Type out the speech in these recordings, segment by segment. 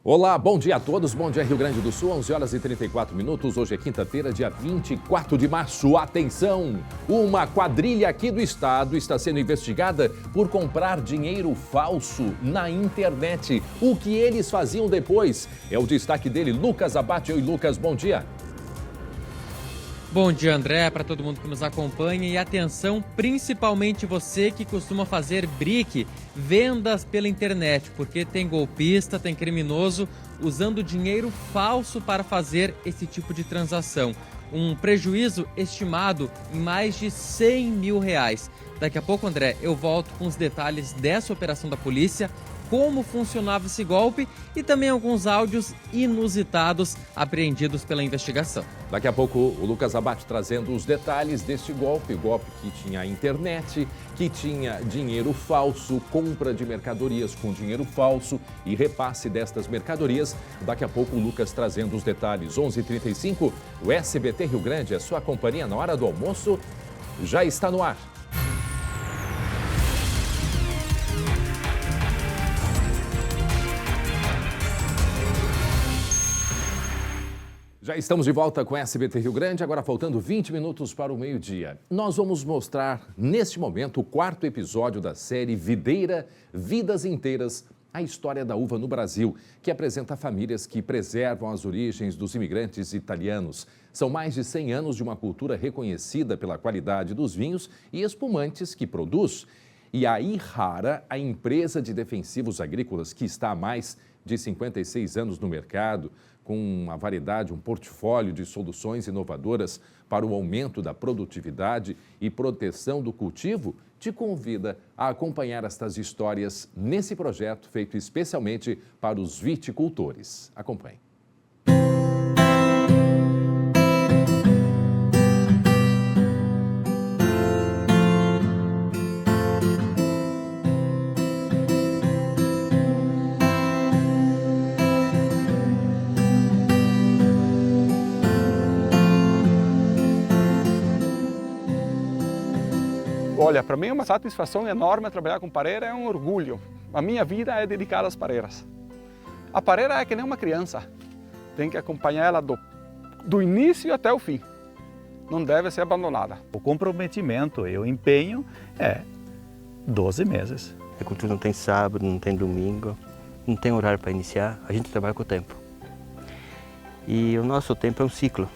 Olá, bom dia a todos, bom dia Rio Grande do Sul, 11 horas e 34 minutos, hoje é quinta-feira, dia 24 de março. Atenção, uma quadrilha aqui do estado está sendo investigada por comprar dinheiro falso na internet. O que eles faziam depois? É o destaque dele, Lucas Abate. Oi Lucas, bom dia. Bom dia, André, para todo mundo que nos acompanha e atenção, principalmente você que costuma fazer bric, vendas pela internet, porque tem golpista, tem criminoso usando dinheiro falso para fazer esse tipo de transação. Um prejuízo estimado em mais de R$100 mil. Daqui a pouco, André, eu volto com os detalhes dessa operação da polícia, como funcionava esse golpe e também alguns áudios inusitados apreendidos pela investigação. Daqui a pouco o Lucas Abate trazendo os detalhes deste golpe, golpe que tinha internet, que tinha dinheiro falso, compra de mercadorias com dinheiro falso e repasse destas mercadorias. Daqui a pouco o Lucas trazendo os detalhes. 11h35, o SBT Rio Grande, a sua companhia na hora do almoço, já está no ar. Já estamos de volta com a SBT Rio Grande, agora faltando 20 minutos para o meio-dia. Nós vamos mostrar, neste momento, o quarto episódio da série Videira, Vidas Inteiras, a história da uva no Brasil, que apresenta famílias que preservam as origens dos imigrantes italianos. São mais de 100 anos de uma cultura reconhecida pela qualidade dos vinhos e espumantes que produz. E a Irrara, a empresa de defensivos agrícolas que está há mais de 56 anos no mercado, com uma variedade, um portfólio de soluções inovadoras para o aumento da produtividade e proteção do cultivo, te convida a acompanhar estas histórias nesse projeto feito especialmente para os viticultores. Acompanhe. Olha, para mim é uma satisfação enorme trabalhar com pareira, é um orgulho. A minha vida é dedicada às pareiras. A pareira é que nem uma criança, tem que acompanhar ela do início até o fim. Não deve ser abandonada. O comprometimento e o empenho é 12 meses. A cultura não tem sábado, não tem domingo, não tem horário para iniciar, a gente trabalha com o tempo. E o nosso tempo é um ciclo.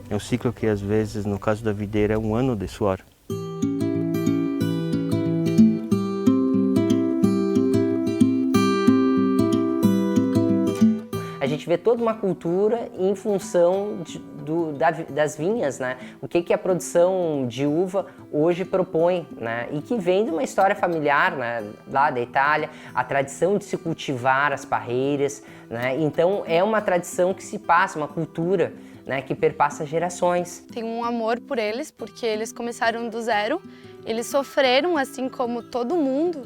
É um ciclo que às vezes, no caso da videira, é um ano de suor. A gente vê toda uma cultura em função das vinhas, né? O que a produção de uva hoje propõe, né? E que vem de uma história familiar, né? Lá da Itália, a tradição de se cultivar as parreiras, né? Então é uma tradição que se passa, uma cultura, né? Que perpassa gerações. Tenho um amor por eles, porque eles começaram do zero, eles sofreram assim como todo mundo.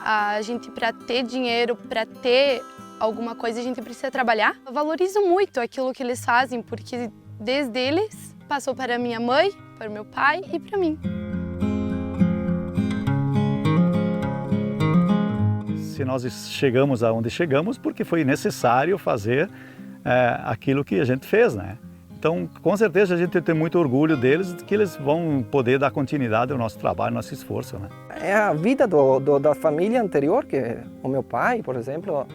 A gente, para ter dinheiro, para ter alguma coisa, a gente precisa trabalhar. Eu valorizo muito aquilo que eles fazem, porque desde eles passou para minha mãe, para meu pai e para mim. Se nós chegamos aonde chegamos, porque foi necessário fazer aquilo que a gente fez, né? Então, com certeza, a gente tem muito orgulho deles, que eles vão poder dar continuidade ao nosso trabalho, ao nosso esforço, né? É a vida da família anterior, que o meu pai, por exemplo,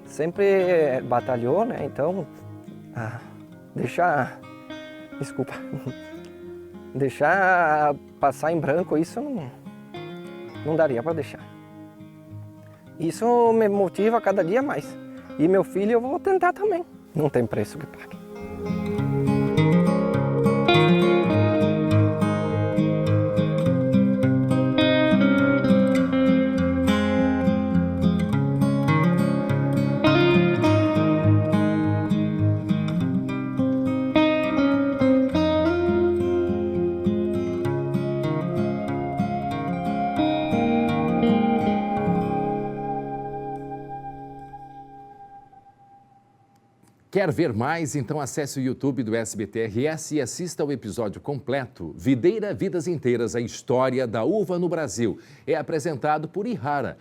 sempre batalhou, né? Então, deixar passar em branco, isso não daria para deixar. Isso me motiva cada dia mais. E meu filho eu vou tentar também. Não tem preço que pague. Quer ver mais? Então acesse o YouTube do SBT-RS e assista ao episódio completo Videira, Vidas Inteiras, a história da uva no Brasil. É apresentado por Irrara.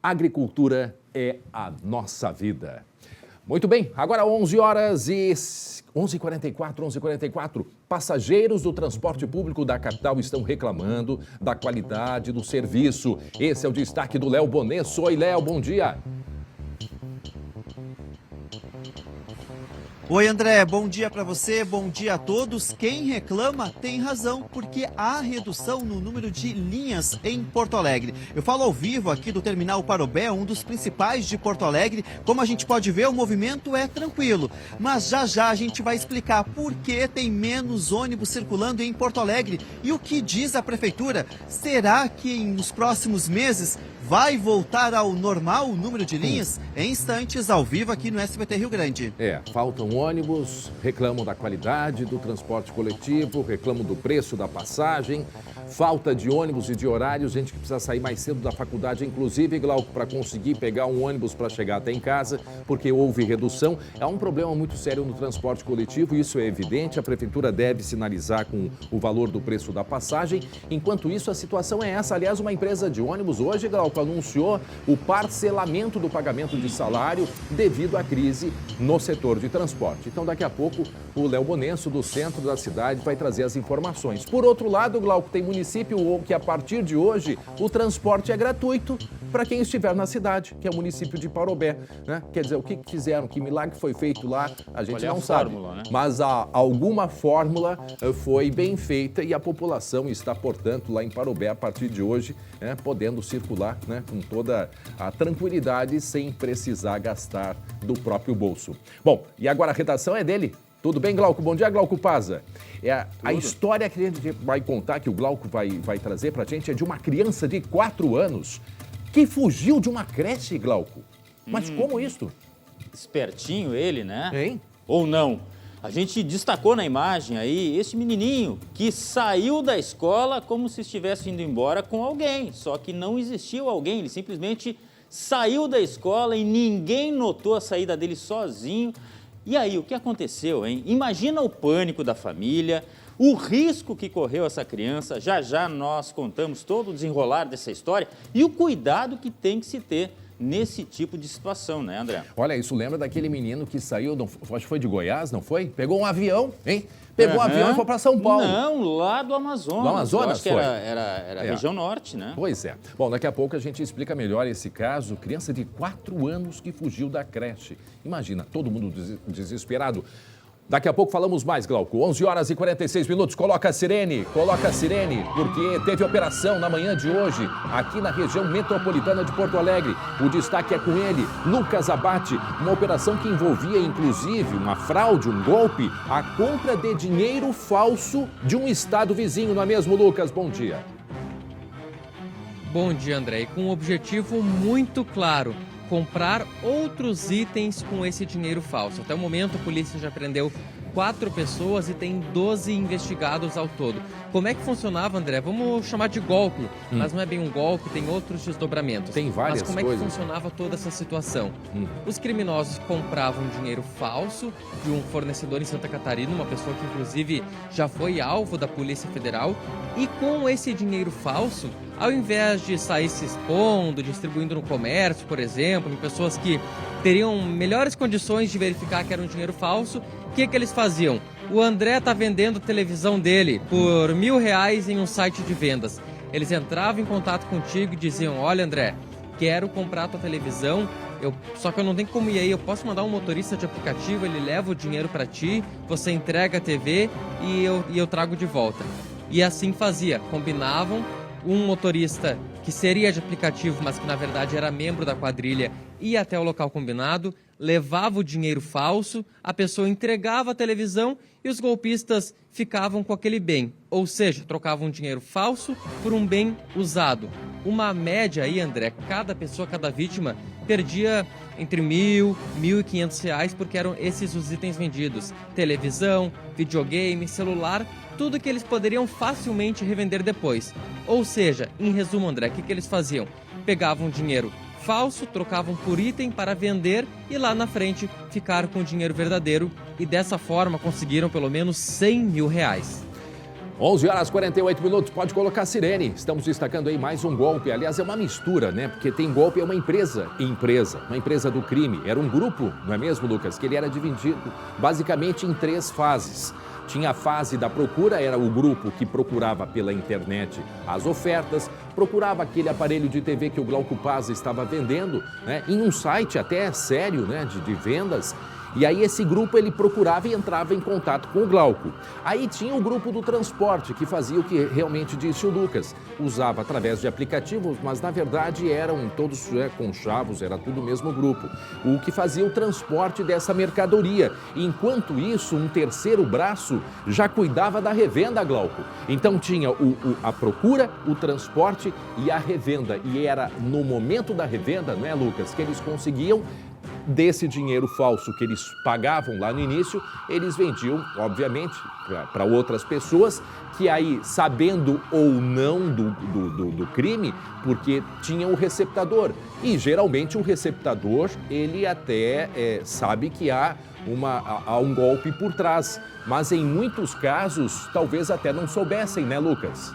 Agricultura é a nossa vida. Muito bem, agora 11 horas e 11h44. Passageiros do transporte público da capital estão reclamando da qualidade do serviço. Esse é o destaque do Léo Bonesso. Oi, Léo, bom dia. Oi, André, bom dia para você, bom dia a todos. Quem reclama tem razão, porque há redução no número de linhas em Porto Alegre. Eu falo ao vivo aqui do Terminal Parobé, um dos principais de Porto Alegre. Como a gente pode ver, o movimento é tranquilo. Mas já já a gente vai explicar por que tem menos ônibus circulando em Porto Alegre e o que diz a Prefeitura. Será que nos próximos meses vai voltar ao normal o número de linhas? Em instantes, ao vivo aqui no SBT Rio Grande. Faltam ônibus, reclamam da qualidade do transporte coletivo, reclamam do preço da passagem, falta de ônibus e de horários, gente que precisa sair mais cedo da faculdade, inclusive, Glauco, para conseguir pegar um ônibus para chegar até em casa, porque houve redução. É um problema muito sério no transporte coletivo, isso é evidente, a Prefeitura deve sinalizar com o valor do preço da passagem. Enquanto isso, a situação é essa. Aliás, uma empresa de ônibus hoje, Glauco, anunciou o parcelamento do pagamento de salário devido à crise no setor de transporte. Então, daqui a pouco, o Léo Bonesso, do centro da cidade, vai trazer as informações. Por outro lado, Glauco, tem município que, a partir de hoje, o transporte é gratuito para quem estiver na cidade, que é o município de Parobé, né? Quer dizer, o que fizeram, que milagre foi feito lá, a gente não sabe. Fórmula, né? Mas alguma fórmula foi bem feita e a população está, portanto, lá em Parobé, a partir de hoje, né, podendo circular, né, com toda a tranquilidade, sem precisar gastar do próprio bolso. Bom, e agora a redação é dele. Tudo bem, Glauco? Bom dia, Glauco Paza. A história que a gente vai contar, que o Glauco vai trazer pra gente, é de uma criança de 4 anos que fugiu de uma creche, Glauco. Mas como isso? Espertinho ele, né? Hein? Ou não? A gente destacou na imagem aí esse menininho que saiu da escola como se estivesse indo embora com alguém. Só que não existiu alguém, ele simplesmente saiu da escola e ninguém notou a saída dele sozinho. E aí, o que aconteceu, hein? Imagina o pânico da família, o risco que correu essa criança. Já já nós contamos todo o desenrolar dessa história e o cuidado que tem que se ter nesse tipo de situação, né, André? Olha, isso lembra daquele menino que saiu, acho que foi de Goiás, não foi? Pegou um avião, hein? Pegou um avião e foi para São Paulo. Não, lá do Amazonas. Do Amazonas, acho que era a região norte, né? Pois é. Bom, daqui a pouco a gente explica melhor esse caso. Criança de 4 anos que fugiu da creche. Imagina, todo mundo desesperado. Daqui a pouco falamos mais, Glauco. 11h46. Coloca a sirene, porque teve operação na manhã de hoje, aqui na região metropolitana de Porto Alegre. O destaque é com ele, Lucas Abate. Uma operação que envolvia, inclusive, uma fraude, um golpe, a compra de dinheiro falso de um estado vizinho, não é mesmo, Lucas? Bom dia. Bom dia, André. E com um objetivo muito claro: comprar outros itens com esse dinheiro falso. Até o momento, a polícia já prendeu 4 pessoas e tem 12 investigados ao todo. Como é que funcionava, André? Vamos chamar de golpe, mas não é bem um golpe, tem outros desdobramentos. Tem várias coisas. Mas como é que funcionava toda essa situação? Os criminosos compravam dinheiro falso de um fornecedor em Santa Catarina, uma pessoa que inclusive já foi alvo da Polícia Federal, e com esse dinheiro falso, ao invés de sair se expondo, distribuindo no comércio, por exemplo, em pessoas que teriam melhores condições de verificar que era um dinheiro falso, o que eles faziam? O André tá vendendo a televisão dele por R$1.000 em um site de vendas. Eles entravam em contato contigo e diziam: olha, André, quero comprar a tua televisão, só que eu não tenho como ir aí, eu posso mandar um motorista de aplicativo, ele leva o dinheiro para ti, você entrega a TV e eu trago de volta. E assim fazia, combinavam. Um motorista que seria de aplicativo, mas que na verdade era membro da quadrilha, ia até o local combinado, levava o dinheiro falso, a pessoa entregava a televisão e os golpistas ficavam com aquele bem. Ou seja, trocavam dinheiro falso por um bem usado. Uma média aí, André, cada pessoa, cada vítima perdia entre R$1.000 e R$1.500, porque eram esses os itens vendidos. Televisão, videogame, celular, tudo que eles poderiam facilmente revender depois. Ou seja, em resumo, André, o que eles faziam? Pegavam dinheiro falso, trocavam por item para vender e lá na frente ficar com o dinheiro verdadeiro, e dessa forma conseguiram pelo menos R$100 mil. 11 horas 48 minutos, pode colocar a sirene. Estamos destacando aí mais um golpe. Aliás, é uma mistura, né? Porque tem golpe, é uma empresa, uma empresa do crime. Era um grupo, não é mesmo, Lucas? Que ele era dividido basicamente em 3 fases. Tinha a fase da procura, era o grupo que procurava pela internet as ofertas, procurava aquele aparelho de TV que o Glauco Paz estava vendendo, né? Em um site até sério, né? De vendas. E aí esse grupo ele procurava e entrava em contato com o Glauco. Aí tinha o grupo do transporte, que fazia o que realmente disse o Lucas. Usava através de aplicativos, mas na verdade eram todos conchavos, era tudo o mesmo grupo. O que fazia o transporte dessa mercadoria. Enquanto isso, um terceiro braço já cuidava da revenda, Glauco. Então tinha a procura, o transporte e a revenda. E era no momento da revenda, não é, Lucas, que eles conseguiam desse dinheiro falso que eles pagavam lá no início, eles vendiam, obviamente, para outras pessoas que aí, sabendo ou não do crime, porque tinha o receptador. E geralmente o receptador, ele até sabe que há um golpe por trás. Mas em muitos casos, talvez até não soubessem, né, Lucas?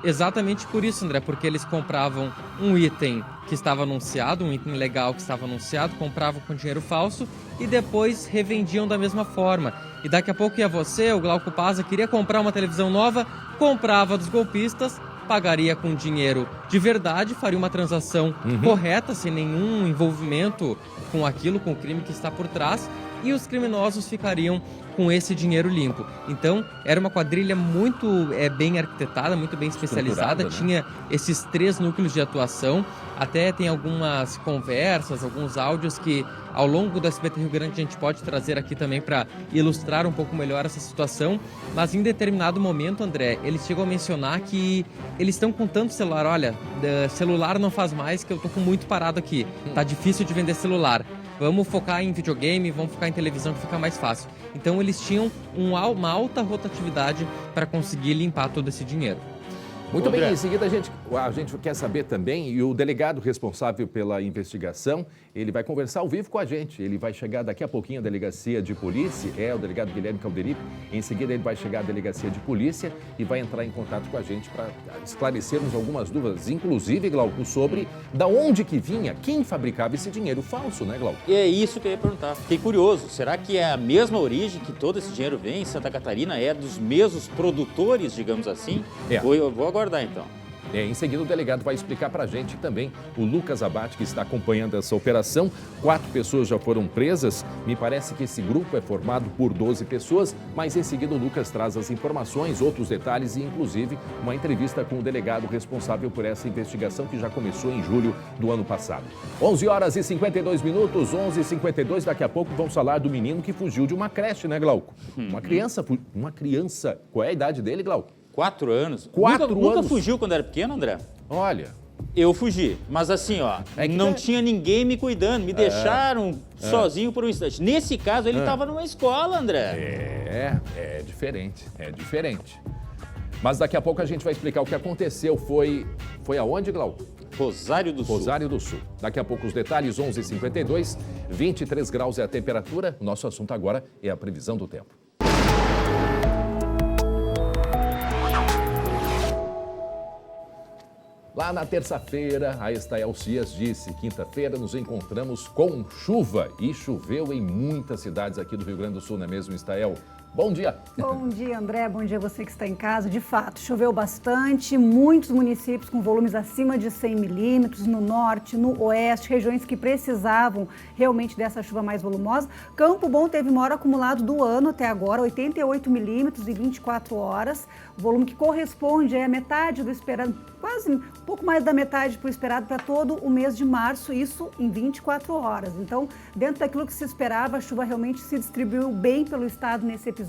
Exatamente por isso, André, porque eles compravam um item que estava anunciado, um item legal que estava anunciado, compravam com dinheiro falso e depois revendiam da mesma forma. E daqui a pouco ia você, o Glauco Paz, queria comprar uma televisão nova, comprava dos golpistas, pagaria com dinheiro de verdade, faria uma transação correta, sem nenhum envolvimento com aquilo, com o crime que está por trás, e os criminosos ficariam com esse dinheiro limpo. Então, era uma quadrilha muito bem arquitetada, muito bem especializada, né? Tinha esses 3 núcleos de atuação, até tem algumas conversas, alguns áudios que ao longo do SBT Rio Grande a gente pode trazer aqui também para ilustrar um pouco melhor essa situação, mas em determinado momento, André, eles chegam a mencionar que eles estão com tanto celular, olha, celular não faz mais, que eu tô com muito parado aqui, tá difícil de vender celular. Vamos focar em videogame, vamos focar em televisão que fica mais fácil. Então eles tinham uma alta rotatividade para conseguir limpar todo esse dinheiro. Muito bem, em seguida a gente quer saber também, e o delegado responsável pela investigação, ele vai conversar ao vivo com a gente. Ele vai chegar daqui a pouquinho à delegacia de polícia, o delegado Guilherme Calderico. Em seguida ele vai chegar à delegacia de polícia e vai entrar em contato com a gente para esclarecermos algumas dúvidas, inclusive, Glauco, sobre da onde que vinha, quem fabricava esse dinheiro falso, né, Glauco? E é isso que eu ia perguntar. Fiquei curioso, será que é a mesma origem que todo esse dinheiro vem em Santa Catarina? É dos mesmos produtores, digamos assim? Eu vou aguardar então. Em seguida, o delegado vai explicar para a gente também o Lucas Abate, que está acompanhando essa operação. 4 pessoas já foram presas. Me parece que esse grupo é formado por 12 pessoas, mas em seguida o Lucas traz as informações, outros detalhes e, inclusive, uma entrevista com o delegado responsável por essa investigação que já começou em julho do ano passado. 11 horas e 52 minutos, 11h52. Daqui a pouco vamos falar do menino que fugiu de uma creche, né, Glauco? Uma criança. Qual é a idade dele, Glauco? 4 anos. 4 anos? Nunca fugiu quando era pequeno, André? Olha. Eu fugi, mas assim, não tinha ninguém me cuidando, me deixaram sozinho por um instante. Nesse caso, ele estava numa escola, André. É diferente. Mas daqui a pouco a gente vai explicar o que aconteceu. Foi aonde, Glauco? Rosário do Sul. Rosário do Sul. Daqui a pouco os detalhes, 11h52, 23 graus é a temperatura. O nosso assunto agora é a previsão do tempo. Lá na terça-feira, a Estael Cias disse, quinta-feira nos encontramos com chuva. E choveu em muitas cidades aqui do Rio Grande do Sul, não é mesmo, Estael? Bom dia. Bom dia, André. Bom dia a você que está em casa. De fato, choveu bastante, muitos municípios com volumes acima de 100 milímetros, no norte, no oeste, regiões que precisavam realmente dessa chuva mais volumosa. Campo Bom teve maior acumulado do ano até agora, 88 milímetros em 24 horas, volume que corresponde à metade do esperado, quase um pouco mais da metade do esperado para todo o mês de março, isso em 24 horas. Então, dentro daquilo que se esperava, a chuva realmente se distribuiu bem pelo estado nesse episódio,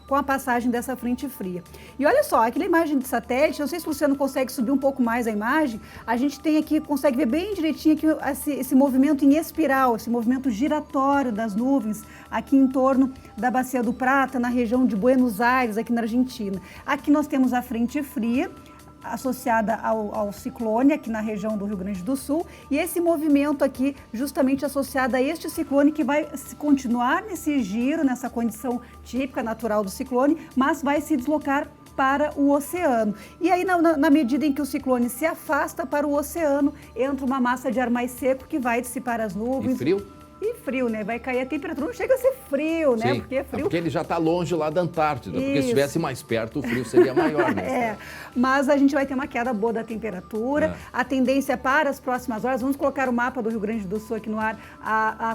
com a passagem dessa frente fria. E olha só, aquela imagem de satélite, não sei se você não consegue subir um pouco mais a imagem, a gente tem aqui, consegue ver bem direitinho aqui esse movimento em espiral, esse movimento giratório das nuvens aqui em torno da Bacia do Prata, na região de Buenos Aires, aqui na Argentina. Aqui nós temos a frente fria, associada ao ciclone aqui na região do Rio Grande do Sul, e esse movimento aqui justamente associado a este ciclone que vai continuar nesse giro, nessa condição típica natural do ciclone, mas vai se deslocar para o oceano. E aí, na medida em que o ciclone se afasta para o oceano, entra uma massa de ar mais seco que vai dissipar as nuvens. E frio? E frio, né? Vai cair a temperatura, não chega a ser frio, né? Sim, porque é frio. porque ele já está longe lá da Antártida, porque se Isso. estivesse mais perto, o frio seria maior, né? Mas a gente vai ter uma queda boa da temperatura. A tendência para as próximas horas, vamos colocar o mapa do Rio Grande do Sul aqui no ar,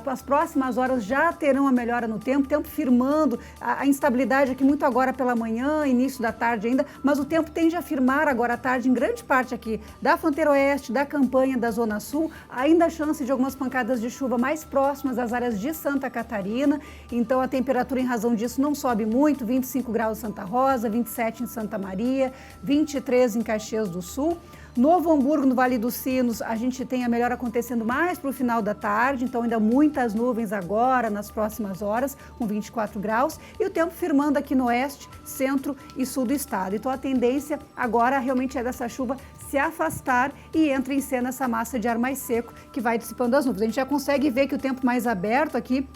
as próximas horas já terão a melhora no tempo firmando, a instabilidade aqui muito agora pela manhã, início da tarde ainda, mas o tempo tende a firmar agora à tarde em grande parte aqui da fronteira oeste, da campanha da Zona Sul, ainda a chance de algumas pancadas de chuva mais próximas das áreas de Santa Catarina, então a temperatura em razão disso não sobe muito, 25 graus em Santa Rosa, 27 em Santa Maria, 23 em Caxias do Sul. Novo Hamburgo, no Vale dos Sinos, a gente tem a melhora acontecendo mais para o final da tarde, então ainda muitas nuvens agora, nas próximas horas, com 24 graus, e o tempo firmando aqui no oeste, centro e sul do estado. Então a tendência agora realmente é dessa chuva se afastar e entra em cena essa massa de ar mais seco que vai dissipando as nuvens. A gente já consegue ver que o tempo mais aberto aqui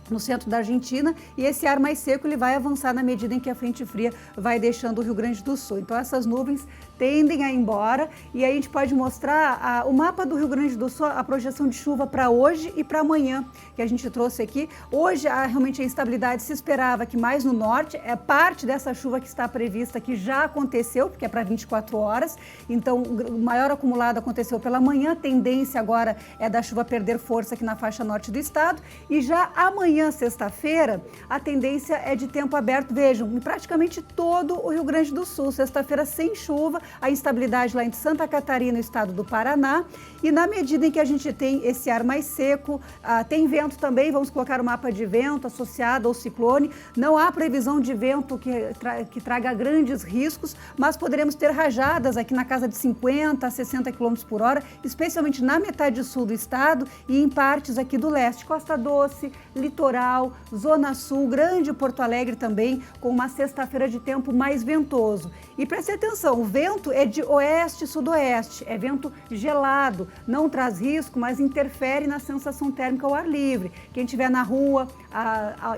no centro da Argentina, e esse ar mais seco ele vai avançar na medida em que a frente fria vai deixando o Rio Grande do Sul. Então essas nuvens tendem a ir embora, e aí a gente pode mostrar o mapa do Rio Grande do Sul, a projeção de chuva para hoje e para amanhã, que a gente trouxe aqui. Hoje, realmente a instabilidade se esperava que mais no norte, parte dessa chuva que está prevista aqui já aconteceu, porque é para 24 horas, então o maior acumulado aconteceu pela manhã, a tendência agora é da chuva perder força aqui na faixa norte do estado, e já amanhã, sexta-feira, a tendência é de tempo aberto, vejam, em praticamente todo o Rio Grande do Sul, sexta-feira sem chuva, a instabilidade lá em Santa Catarina, no estado do Paraná, e na medida em que a gente tem esse ar mais seco, tem vento também, vamos colocar o mapa de vento associado ao ciclone, não há previsão de vento que traga grandes riscos, mas poderemos ter rajadas aqui na casa de 50 a 60 km por hora, especialmente na metade sul do estado e em partes aqui do leste, Costa Doce, litoral, Zona Sul, Grande Porto Alegre também, com uma sexta-feira de tempo mais ventoso. E preste atenção, o vento é de oeste e sudoeste, é vento gelado, não traz risco, mas interfere na sensação térmica ao ar livre. Quem estiver na rua,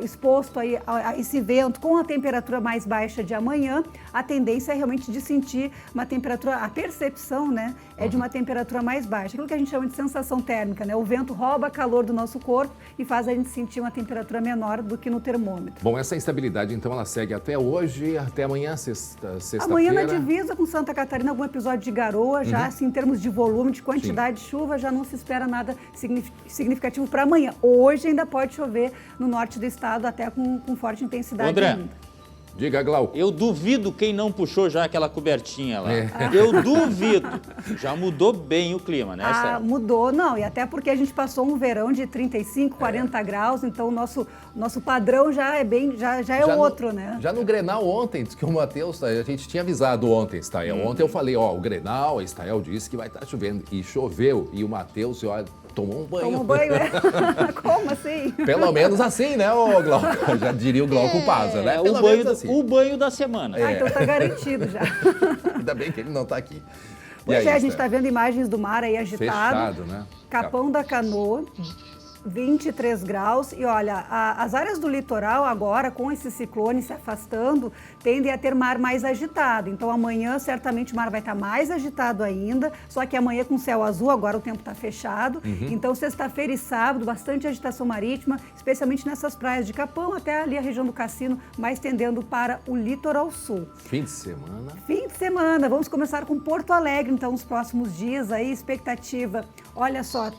exposto aí a esse vento com a temperatura mais baixa de amanhã, a tendência é realmente de sentir uma temperatura, a percepção, né, é de uma temperatura mais baixa, aquilo que a gente chama de sensação térmica, né? O vento rouba calor do nosso corpo e faz a gente sentir uma temperatura menor do que no termômetro. Bom, essa instabilidade, então, ela segue até hoje, até amanhã, sexta-feira. Amanhã na divisa com Santa Catarina, algum episódio de garoa, já assim, em termos de volume, de quantidade de chuva, já não se espera nada significativo para amanhã. Hoje ainda pode chover no norte do estado, até com forte intensidade. André, ainda. Diga, Glauco. Eu duvido quem não puxou já aquela cobertinha lá. Eu duvido. Já mudou bem o clima, né, Estela? Mudou, não. E até porque a gente passou um verão de 35, 40 graus, então o nosso padrão já é bem, já é outro, né? Já no Grenal ontem, diz que o Matheus, a gente tinha avisado ontem, Estael. Ontem eu falei, o Grenal, a Estael disse que vai estar chovendo. E choveu. E o Matheus, olha, tomou um banho. Tomou banho, é? Como assim? Pelo menos assim, né, Glauco? Já diria o Glauco Paza, né? Pelo menos assim. O banho da semana. Então tá garantido já. Ainda bem que ele não tá aqui. Pois a gente está vendo imagens do mar aí agitado. Fechado, né? Capão da Canoa, 23 graus. E olha, as áreas do litoral agora, com esse ciclone se afastando, tendem a ter mar mais agitado. Então amanhã certamente o mar vai estar mais agitado ainda, só que amanhã com céu azul, agora o tempo está fechado. Então sexta-feira e sábado, bastante agitação marítima, especialmente nessas praias de Capão, até ali a região do Cassino, mais tendendo para o litoral sul. Fim de semana. Fim de semana, vamos começar com Porto Alegre, então, nos próximos dias, aí, expectativa, olha só,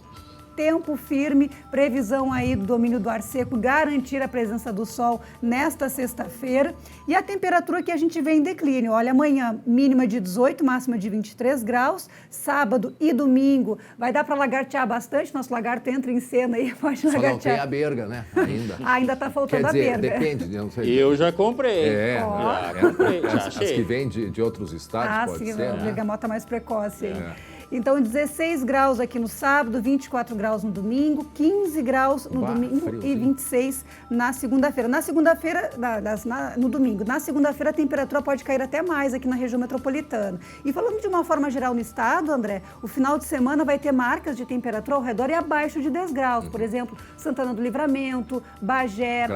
tempo firme, previsão aí do domínio do ar seco, garantir a presença do sol nesta sexta-feira. E a temperatura que a gente vê em declínio, olha, amanhã mínima de 18, máxima de 23 graus, sábado e domingo vai dar para lagartear bastante, nosso lagarto entra em cena aí, pode lagartear. Só não tem a berga, né, ainda. Ainda está faltando a berga. Depende, não sei. Eu já comprei. Já comprei, já achei. As que vêm de outros estados, pode ser. Né? A bergamota mais precoce aí. Então, 16 graus aqui no sábado, 24 graus no domingo, 15 graus no domingo e 26 na segunda-feira. Na segunda-feira, no domingo. Na segunda-feira, a temperatura pode cair até mais aqui na região metropolitana. E falando de uma forma geral no estado, André, o final de semana vai ter marcas de temperatura ao redor e abaixo de 10 graus. Por exemplo, Santana do Livramento, Bagé,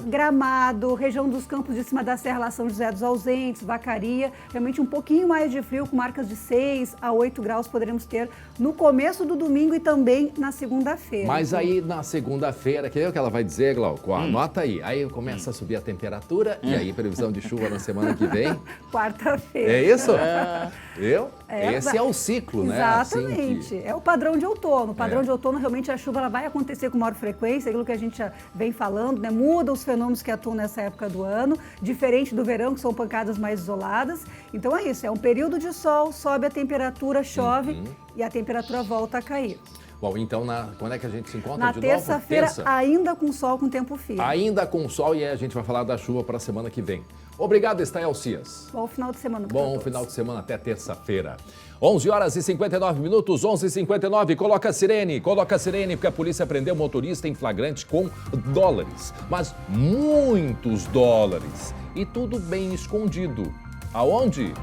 Gramado, região dos Campos de Cima da Serra, lá São José dos Ausentes, Vacaria. Realmente um pouquinho mais de frio, com marcas de 6 a 8 graus poderemos ter no começo do domingo e também na segunda-feira. Mas aí na segunda-feira, que é o que ela vai dizer, Glauco? Anota aí. Aí começa a subir a temperatura e aí previsão de chuva na semana que vem. Quarta-feira. É isso? Esse é o ciclo, né? Exatamente. Assim que... É o padrão de outono. O padrão de outono, realmente, a chuva ela vai acontecer com maior frequência, aquilo que a gente já vem falando, né? Muda os fenômenos que atuam nessa época do ano, diferente do verão, que são pancadas mais isoladas. Então é isso, é um período de sol, sobe a temperatura, chove e a temperatura volta a cair. Bom, então quando é que a gente se encontra na de novo? Terça-feira, ainda com sol, com tempo firme. Ainda com sol, e aí a gente vai falar da chuva para a semana que vem. Obrigado, Estael Cias. Bom final de semana. Bom final de semana, até terça-feira. 11 horas e 59 minutos, 11h59. Coloca a sirene, porque a polícia prendeu o motorista em flagrante com dólares. Mas muitos dólares. E tudo bem escondido. Aonde?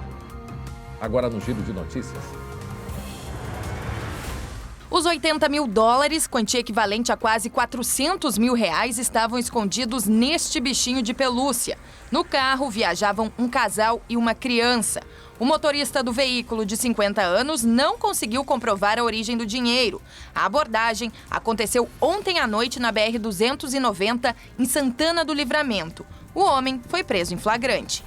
Agora no Giro de Notícias. Os 80 mil dólares, quantia equivalente a quase 400 mil reais, estavam escondidos neste bichinho de pelúcia. No carro viajavam um casal e uma criança. O motorista do veículo, de 50 anos, não conseguiu comprovar a origem do dinheiro. A abordagem aconteceu ontem à noite na BR-290, em Santana do Livramento. O homem foi preso em flagrante.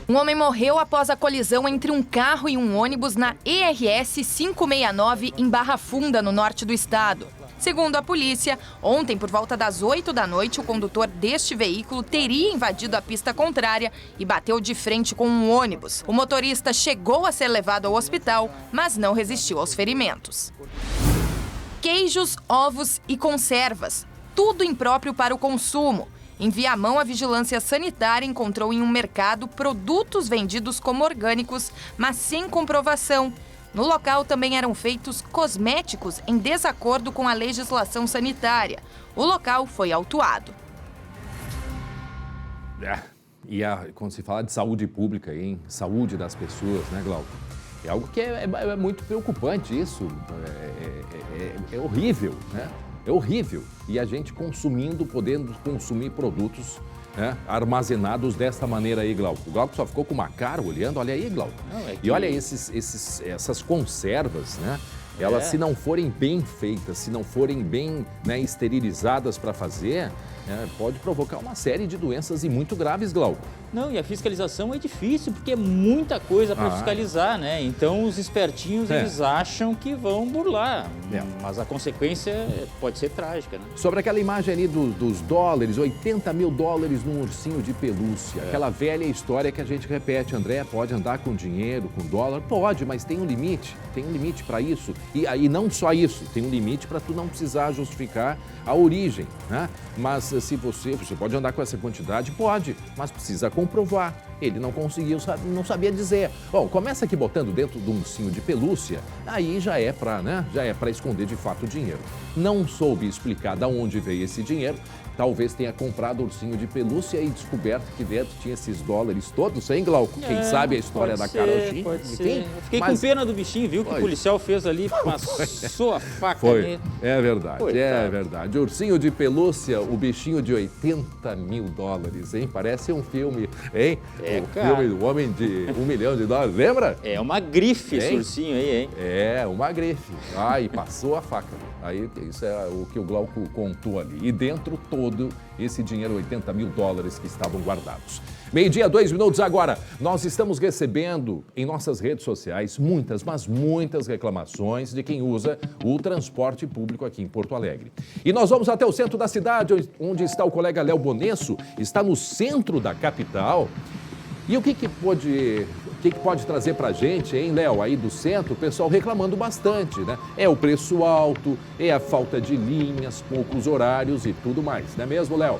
Um homem morreu após a colisão entre um carro e um ônibus na ERS 569, em Barra Funda, no norte do estado. Segundo a polícia, ontem, por volta das 8 da noite, o condutor deste veículo teria invadido a pista contrária e bateu de frente com um ônibus. O motorista chegou a ser levado ao hospital, mas não resistiu aos ferimentos. Queijos, ovos e conservas, tudo impróprio para o consumo. Em Viamão, a Vigilância Sanitária encontrou em um mercado produtos vendidos como orgânicos, mas sem comprovação. No local também eram feitos cosméticos em desacordo com a legislação sanitária. O local foi autuado. Quando se fala de saúde pública, hein? Saúde das pessoas, né, Glauco? É algo que é muito preocupante isso. É horrível, né? É horrível. E a gente podendo consumir produtos, né, armazenados desta maneira aí, Glauco. O Glauco só ficou com uma cara olhando, olha aí, Glauco. E olha essas conservas, né? Elas, se não forem bem feitas, se não forem bem, né, esterilizadas para fazer, pode provocar uma série de doenças e muito graves, Glauco. Não, e a fiscalização é difícil, porque é muita coisa para fiscalizar, né? Então, os espertinhos, eles acham que vão burlar, mas a consequência pode ser trágica, né? Sobre aquela imagem ali dos dólares, 80 mil dólares num ursinho de pelúcia. Aquela velha história que a gente repete, André, pode andar com dinheiro, com dólar? Pode, mas tem um limite para isso. E aí não só isso, tem um limite para tu não precisar justificar a origem, né? Mas se você pode andar com essa quantidade, pode, mas precisa comprovar. Ele não conseguiu, não sabia dizer. Bom, começa aqui botando dentro de um ursinho de pelúcia, aí já é para esconder de fato o dinheiro. Não soube explicar de onde veio esse dinheiro. Talvez tenha comprado ursinho de pelúcia e descoberto que dentro tinha esses dólares todos, hein, Glauco? Quem sabe a história da Carolzinha? Pode ser. Eu fiquei com pena do bichinho, viu? Que o policial fez ali, passou a faca. Foi, é verdade, é verdade. Ursinho de pelúcia, o bichinho de 80 mil dólares, hein? Parece um filme, hein? Filme do Homem de $1 milhão, lembra? É uma grife esse ursinho aí, hein? É, uma grife. E passou a faca. Aí, isso é o que o Glauco contou ali. E dentro todo esse dinheiro, 80 mil dólares que estavam guardados. 12:02 agora. Nós estamos recebendo em nossas redes sociais muitas reclamações de quem usa o transporte público aqui em Porto Alegre. E nós vamos até o centro da cidade, onde está o colega Léo Bonesso, está no centro da capital. E o que pode trazer pra gente, hein, Léo, aí do centro, o pessoal reclamando bastante, né? É o preço alto, é a falta de linhas, poucos horários e tudo mais, não é mesmo, Léo?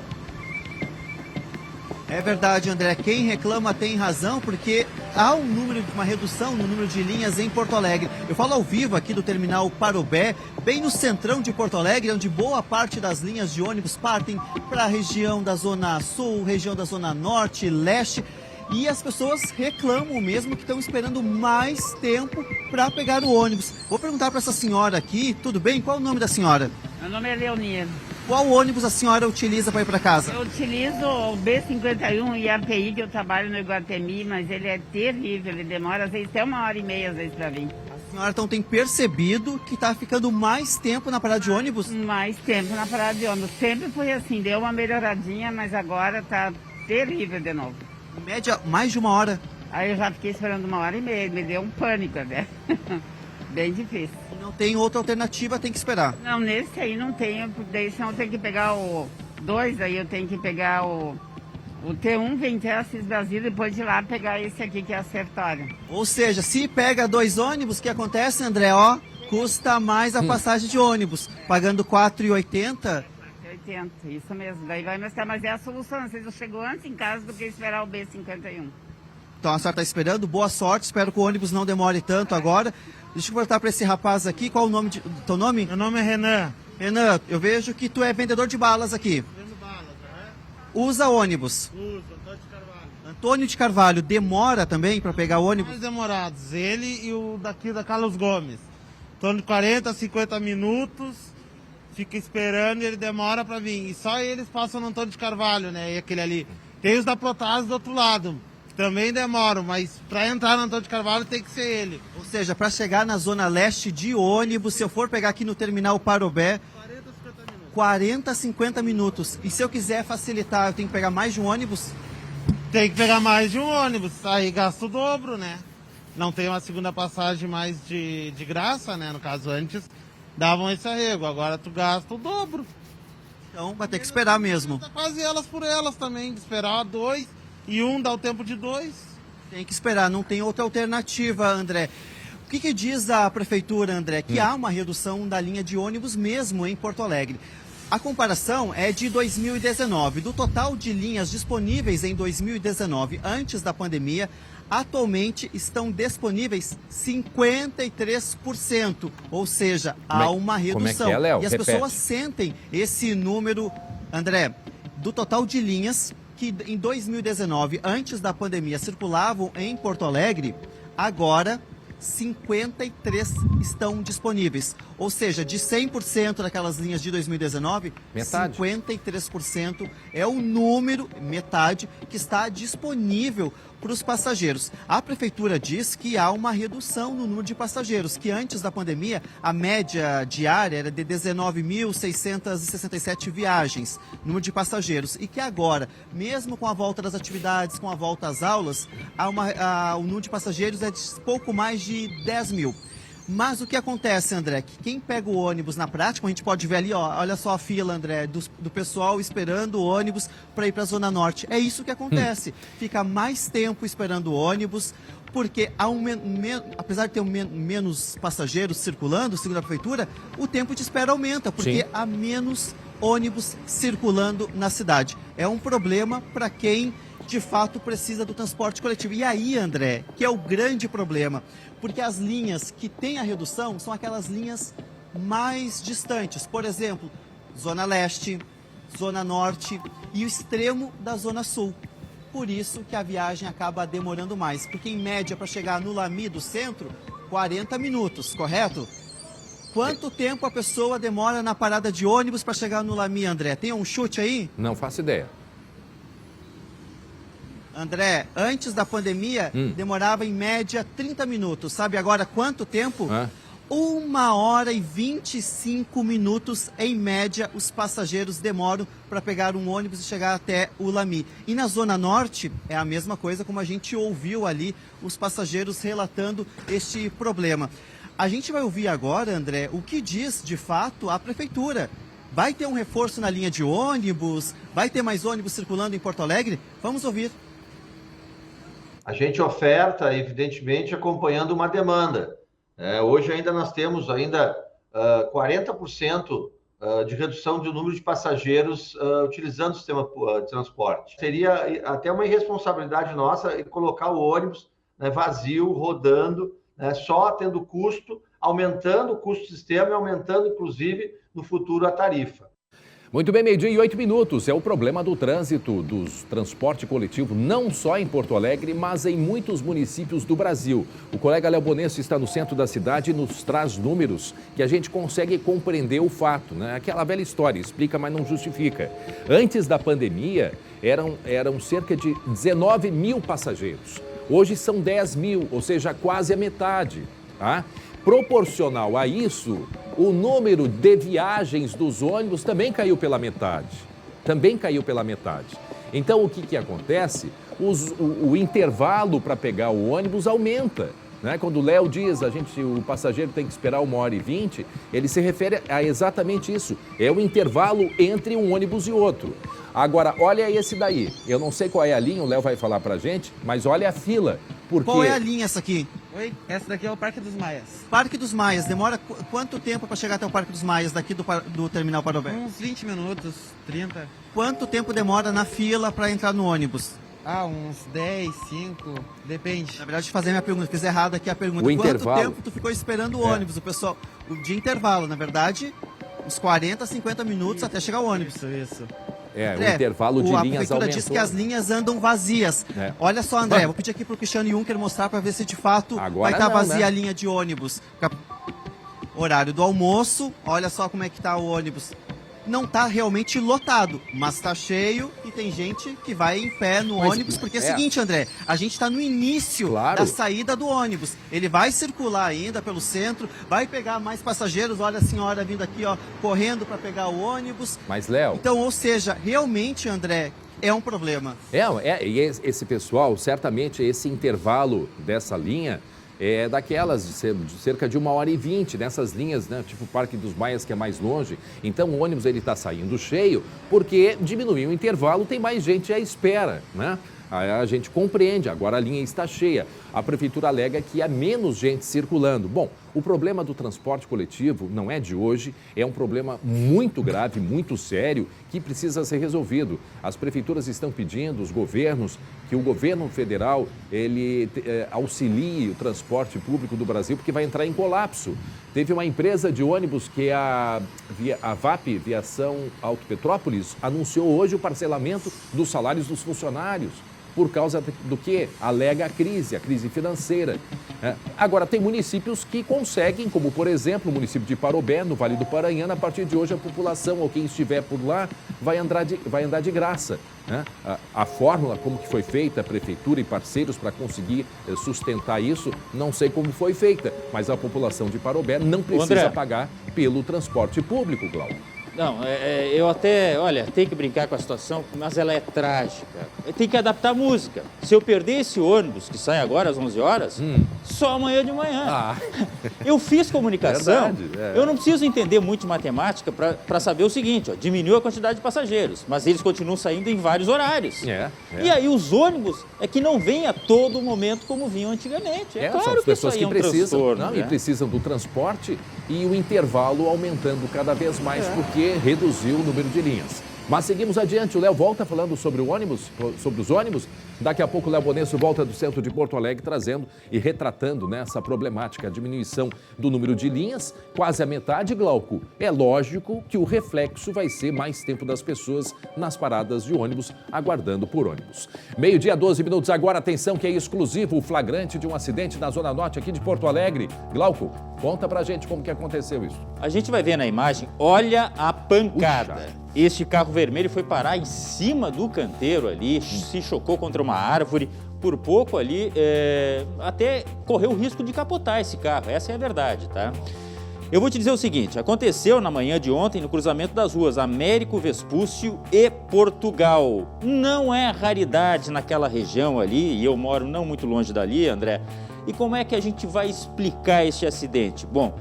É verdade, André. Quem reclama tem razão, porque há uma redução no número de linhas em Porto Alegre. Eu falo ao vivo aqui do terminal Parobé, bem no centrão de Porto Alegre, onde boa parte das linhas de ônibus partem para a região da Zona Sul, região da Zona Norte, Leste. E as pessoas reclamam mesmo que estão esperando mais tempo para pegar o ônibus. Vou perguntar para essa senhora aqui, tudo bem? Qual é o nome da senhora? Meu nome é Leonir. Qual ônibus a senhora utiliza para ir para casa? Eu utilizo o B51 e a API, que eu trabalho no Iguatemi, mas ele é terrível, ele demora às vezes até 1h30 às vezes para vir. A senhora então tem percebido que está ficando mais tempo na parada de ônibus? Mais tempo na parada de ônibus. Sempre foi assim, deu uma melhoradinha, mas agora está terrível de novo. Em média, mais de 1 hora. Aí eu já fiquei esperando 1h30, me deu um pânico até. Bem difícil. Não tem outra alternativa, tem que esperar. Não, nesse aí não tem, daí senão eu tenho que pegar o 2, aí eu tenho que pegar o T1, vem até Assis Brasil, depois de lá pegar esse aqui que é a Sertório. Ou seja, se pega 2 ônibus, o que acontece, André? Ó, custa mais a passagem de ônibus, pagando R$ 4,80. 80, isso mesmo. Daí vai mais caro, mas é a solução. Às vezes eu chego antes em casa do que esperar o B51. Então a senhora está esperando, boa sorte, espero que o ônibus não demore tanto agora. Deixa eu perguntar para esse rapaz aqui, qual o nome de... Teu nome? Meu nome é Renan. Renan, eu vejo que tu é vendedor de balas aqui. Vendo balas, né? Usa ônibus. Uso, Antônio de Carvalho. Antônio de Carvalho, demora também para pegar o ônibus? Mais demorados, ele e o daqui da Carlos Gomes. Em torno de 40, 50 minutos, fica esperando e ele demora para vir. E só eles passam no Antônio de Carvalho, né? E aquele ali. Tem os da Protásio do outro lado. Também demoram, mas para entrar no Antônio de Carvalho tem que ser ele. Ou seja, para chegar na Zona Leste de ônibus, se eu for pegar aqui no terminal Parobé, 40, 50 minutos. E se eu quiser facilitar, eu tenho que pegar mais de um ônibus? Tem que pegar mais de um ônibus, aí gasta o dobro, né? Não tem uma segunda passagem mais de graça, né? No caso, antes davam esse arrego, agora tu gasta o dobro. Então vai ter que esperar mesmo. Quase elas por elas também, esperar 2 e 1 dá o tempo de 2. Tem que esperar, não tem outra alternativa, André. O que diz a prefeitura, André? Que há uma redução da linha de ônibus mesmo em Porto Alegre. A comparação é de 2019. Do total de linhas disponíveis em 2019, antes da pandemia, atualmente estão disponíveis 53%. Ou seja, há uma redução. Como é que é, Léo? E as pessoas sentem esse número, André, do total de linhas que em 2019, antes da pandemia, circulavam em Porto Alegre, agora 53 estão disponíveis. Ou seja, de 100% daquelas linhas de 2019, metade. 53% é o número, metade, que está disponível para os passageiros. A prefeitura diz que há uma redução no número de passageiros, que antes da pandemia a média diária era de 19.667 viagens, número de passageiros, e que agora, mesmo com a volta das atividades, com a volta às aulas, o número de passageiros é de pouco mais de 10 mil. Mas o que acontece, André, que quem pega o ônibus na prática, a gente pode ver ali, ó, olha só a fila, André, do pessoal esperando o ônibus para ir para a Zona Norte. É isso que acontece. Fica mais tempo esperando o ônibus, porque apesar de ter menos passageiros circulando, segundo a prefeitura, o tempo de espera aumenta, porque Sim. há menos ônibus circulando na cidade. É um problema para quem de fato precisa do transporte coletivo. E aí, André, que é o grande problema, porque as linhas que têm a redução são aquelas linhas mais distantes. Por exemplo, Zona Leste, Zona Norte e o extremo da Zona Sul. Por isso que a viagem acaba demorando mais, porque em média para chegar no Lamy do centro, 40 minutos, correto? Quanto tempo a pessoa demora na parada de ônibus para chegar no Lamy, André? Tem um chute aí? Não faço ideia. André, antes da pandemia, demorava em média 30 minutos. Sabe agora quanto tempo? 1h e 25 minutos, em média, os passageiros demoram para pegar um ônibus e chegar até o Lamy. E na Zona Norte, é a mesma coisa, como a gente ouviu ali, os passageiros relatando este problema. A gente vai ouvir agora, André, o que diz, de fato, a prefeitura. Vai ter um reforço na linha de ônibus? Vai ter mais ônibus circulando em Porto Alegre? Vamos ouvir. A gente oferta, evidentemente, acompanhando uma demanda. Hoje ainda nós temos 40% de redução do número de passageiros utilizando o sistema de transporte. Seria até uma irresponsabilidade nossa colocar o ônibus né, vazio, rodando, né, só tendo custo, aumentando o custo do sistema e aumentando, inclusive, no futuro a tarifa. Muito bem, 12:08. É o problema do trânsito, do transporte coletivo, não só em Porto Alegre, mas em muitos municípios do Brasil. O colega Léo Bonesso está no centro da cidade e nos traz números que a gente consegue compreender o fato, né? Aquela velha história, explica, mas não justifica. Antes da pandemia, eram cerca de 19 mil passageiros. Hoje são 10 mil, ou seja, quase a metade, tá? Proporcional a isso, o número de viagens dos ônibus também caiu pela metade. Então, o que acontece? O intervalo para pegar o ônibus aumenta, né? Quando o Léo diz o passageiro tem que esperar 1h20, ele se refere a exatamente isso. É o intervalo entre um ônibus e outro. Agora, olha esse daí. Eu não sei qual é a linha, o Léo vai falar pra gente, mas olha a fila. Porque... Qual é a linha essa aqui? Oi, essa daqui é o Parque dos Maias. Parque dos Maias, demora quanto tempo para chegar até o Parque dos Maias daqui do Terminal Parobé? Uns 20 minutos, 30. Quanto tempo demora na fila para entrar no ônibus? Uns 10, 5, depende. Na verdade, deixa eu fazer minha pergunta, fiz errado aqui a pergunta. Quanto tempo tu ficou esperando o ônibus? O pessoal, de intervalo, na verdade, uns 40, 50 minutos até chegar o ônibus. Isso. O intervalo de linhas aumentou. A prefeitura diz que as linhas andam vazias. Olha só, André, vou pedir aqui para o Cristiano Juncker mostrar para ver se de fato vai estar vazia a linha de ônibus. Horário do almoço, olha só como é que está o ônibus. Não está realmente lotado, mas está cheio e tem gente que vai em pé no ônibus, porque é o seguinte, André, a gente está no início da saída do ônibus. Ele vai circular ainda pelo centro, vai pegar mais passageiros, olha a senhora vindo aqui, ó, correndo para pegar o ônibus. Mas, Léo... Então, ou seja, realmente, André, é um problema. E esse pessoal, certamente, esse intervalo dessa linha... é daquelas de cerca de 1h20, nessas linhas, né, tipo o Parque dos Maias, que é mais longe. Então o ônibus está saindo cheio, porque diminuiu o intervalo, tem mais gente à espera, né? A gente compreende, agora a linha está cheia. A prefeitura alega que há menos gente circulando. Bom, o problema do transporte coletivo não é de hoje, é um problema muito grave, muito sério, que precisa ser resolvido. As prefeituras estão pedindo, os governos, que o governo federal auxilie o transporte público do Brasil, porque vai entrar em colapso. Teve uma empresa de ônibus que a VAP, Viação Alto Petrópolis, anunciou hoje o parcelamento dos salários dos funcionários. Por causa do que? Alega a crise financeira. Agora, tem municípios que conseguem, como por exemplo o município de Parobé, no Vale do Paranhana, a partir de hoje a população ou quem estiver por lá vai andar de graça. A fórmula, como que foi feita, a prefeitura e parceiros para conseguir sustentar isso, não sei como foi feita, mas a população de Parobé não precisa pagar pelo transporte público, Glauco. Não, eu até, tenho que brincar com a situação, mas ela é trágica. Tem que adaptar a música. Se eu perder esse ônibus, que sai agora às 11 horas, só amanhã de manhã. Eu fiz comunicação, eu não preciso entender muito de matemática para saber o seguinte, diminuiu a quantidade de passageiros, mas eles continuam saindo em vários horários. E aí os ônibus é que não vêm a todo momento como vinham antigamente. Claro são as que pessoas isso aí que precisam, e precisam do transporte e o intervalo aumentando cada vez mais, porque reduziu o número de linhas. Mas seguimos adiante, o Léo volta falando sobre os ônibus. Daqui a pouco o Léo Bonesso volta do centro de Porto Alegre trazendo e retratando essa problemática, a diminuição do número de linhas, quase a metade, Glauco. É lógico que o reflexo vai ser mais tempo das pessoas nas paradas de ônibus, aguardando por ônibus. 12:12 agora, atenção que é exclusivo o flagrante de um acidente na Zona Norte aqui de Porto Alegre. Glauco, conta pra gente como que aconteceu isso. A gente vai ver na imagem, olha a pancada. Este carro vermelho foi parar em cima do canteiro ali, se chocou contra uma árvore, por pouco ali, até correu o risco de capotar esse carro, essa é a verdade, tá? Eu vou te dizer o seguinte, aconteceu na manhã de ontem no cruzamento das ruas Américo Vespúcio e Portugal. Não é raridade naquela região ali, e eu moro não muito longe dali, André. E como é que a gente vai explicar este acidente? Bom,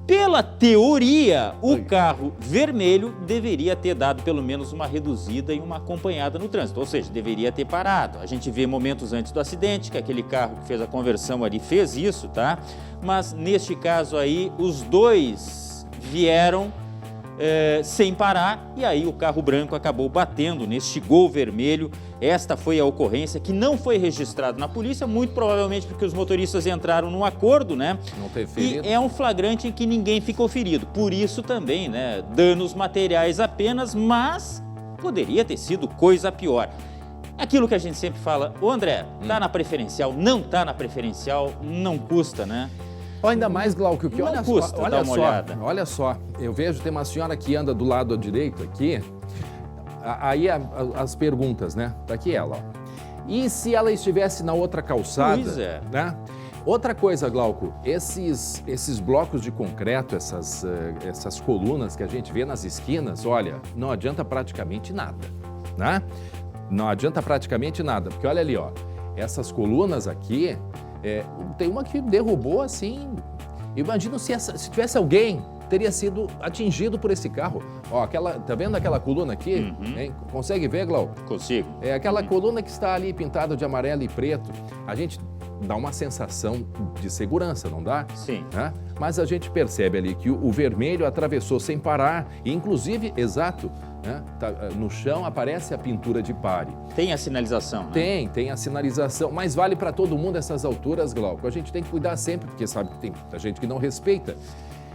pela teoria, o carro vermelho deveria ter dado pelo menos uma reduzida e uma acompanhada no trânsito, ou seja, deveria ter parado. A gente vê momentos antes do acidente que aquele carro que fez a conversão ali fez isso, tá? Mas neste caso aí, os dois vieram sem parar, e aí o carro branco acabou batendo neste Gol vermelho. Esta foi a ocorrência que não foi registrada na polícia, muito provavelmente porque os motoristas entraram num acordo, né? Não teve ferido. E é um flagrante em que ninguém ficou ferido. Por isso também, né? Danos materiais apenas, mas poderia ter sido coisa pior. Aquilo que a gente sempre fala, ô André, tá na preferencial, não tá na preferencial, não custa, né? Ainda mais, Glauco, que Não olha custa só, dar uma olhada. olha só, eu vejo, tem uma senhora que anda do lado direito aqui, aí as perguntas, né? Tá aqui ela, ó. E se ela estivesse na outra calçada, Pois é. né? Outra coisa, Glauco, esses blocos de concreto, essas colunas que a gente vê nas esquinas, olha, não adianta praticamente nada, né? Não adianta praticamente nada, porque olha ali, ó, essas colunas aqui, tem uma que derrubou assim, imagina se tivesse alguém, teria sido atingido por esse carro. Ó, tá vendo aquela coluna aqui? Hein? Consegue ver, Glauco? Consigo. É aquela coluna que está ali pintada de amarelo e preto. A gente dá uma sensação de segurança, não dá? Sim. Né? Mas a gente percebe ali que o vermelho atravessou sem parar, e inclusive, exato, né? No chão aparece a pintura de pare. Tem a sinalização, né? Tem a sinalização, mas vale para todo mundo essas alturas, Glauco. A gente tem que cuidar sempre, porque sabe que tem muita gente que não respeita.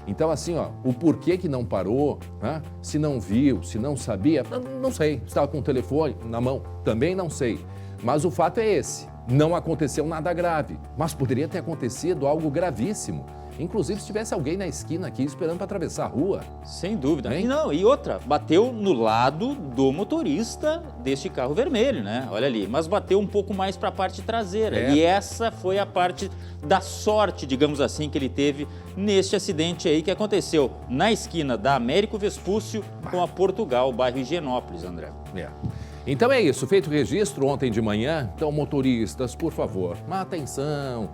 Então, assim, ó, o porquê que não parou, né? Se não viu, se não sabia, não sei. Estava com o telefone na mão, também não sei. Mas o fato é esse, não aconteceu nada grave, mas poderia ter acontecido algo gravíssimo. Inclusive, se tivesse alguém na esquina aqui esperando para atravessar a rua. Sem dúvida. E outra, bateu no lado do motorista deste carro vermelho, né? Olha ali, mas bateu um pouco mais para a parte traseira. E essa foi a parte da sorte, digamos assim, que ele teve neste acidente aí que aconteceu na esquina da Américo Vespúcio com a Portugal, bairro Higienópolis, André. Então é isso, feito o registro ontem de manhã, então motoristas, por favor, atenção,